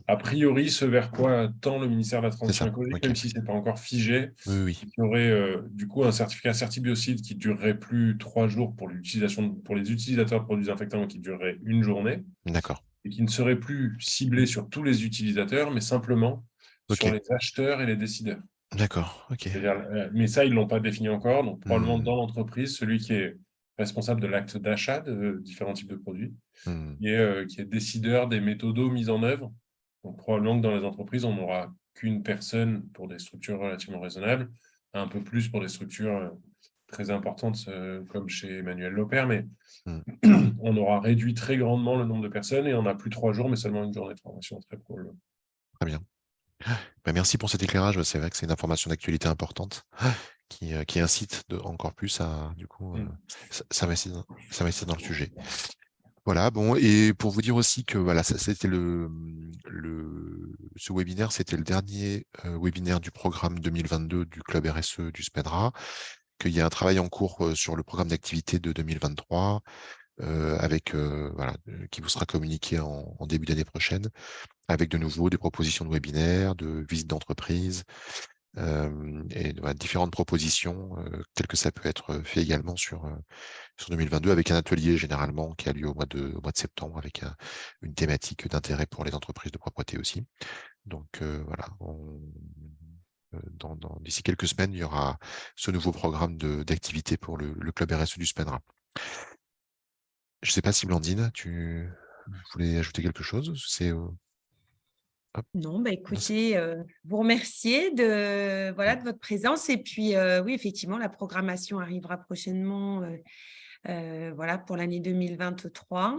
A priori, ce vers quoi tend le ministère de la Transition écologique, même si ce n'est pas encore figé, il y aurait du coup un certificat Certibiocide qui durerait plus 3 jours pour les utilisateurs de produits désinfectants, qui durerait 1 journée.
D'accord.
Et qui ne serait plus ciblé sur tous les utilisateurs, mais simplement sur les acheteurs et les décideurs.
D'accord, ok.
Mais ça, ils ne l'ont pas défini encore. Donc, probablement dans l'entreprise, celui qui est responsable de l'acte d'achat de différents types de produits, qui est décideur des méthodos mis en œuvre. Donc, probablement que dans les entreprises, on n'aura qu'une personne pour des structures relativement raisonnables, un peu plus pour des structures très importantes comme chez Emmanuel Lopère. Mais on aura réduit très grandement le nombre de personnes et on n'a plus 3 jours, mais seulement une journée de formation, très probablement.
Très bien. Merci pour cet éclairage. C'est vrai que c'est une information d'actualité importante qui incite encore plus à, du coup, s'investir dans le sujet. Voilà, bon, et pour vous dire aussi que voilà, c'était ce webinaire, c'était le dernier webinaire du programme 2022 du Club RSE du SPENRA, qu'il y a un travail en cours sur le programme d'activité de 2023, qui vous sera communiqué en début d'année prochaine, avec de nouveau des propositions de webinaires, de visites d'entreprise, et différentes propositions telles que ça peut être fait également sur 2022, avec un atelier généralement qui a lieu au mois de septembre, avec une thématique d'intérêt pour les entreprises de propreté aussi. Donc voilà, d'ici quelques semaines, il y aura ce nouveau programme d'activité pour le Club RSE du SPENRA. Je ne sais pas si Blandine, tu voulais ajouter quelque chose?
Non, écoutez, vous remercier de votre présence. Et puis, oui, effectivement, la programmation arrivera prochainement pour l'année 2023.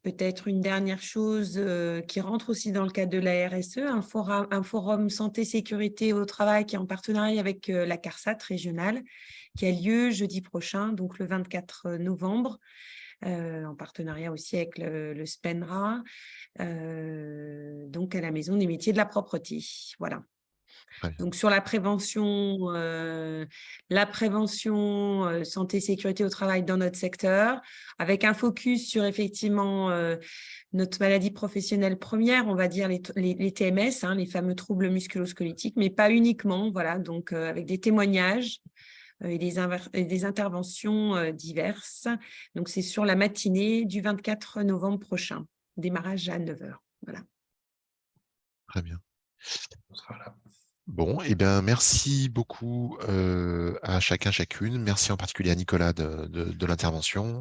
Peut-être une dernière chose qui rentre aussi dans le cadre de la RSE, un forum santé sécurité au travail qui est en partenariat avec la CARSAT régionale, qui a lieu jeudi prochain, donc le 24 novembre, en partenariat aussi avec le SPENRA, donc à la Maison des métiers de la propreté. Voilà. Donc sur la prévention santé sécurité au travail dans notre secteur, avec un focus sur effectivement notre maladie professionnelle première, on va dire les TMS, les fameux troubles musculo-squelettiques, mais pas uniquement, voilà, donc avec des témoignages et des interventions diverses. Donc c'est sur la matinée du 24 novembre prochain, démarrage à 9h. Voilà.
Très bien.
On sera là.
Bon, merci beaucoup à chacun, chacune. Merci en particulier à Nicolas de l'intervention.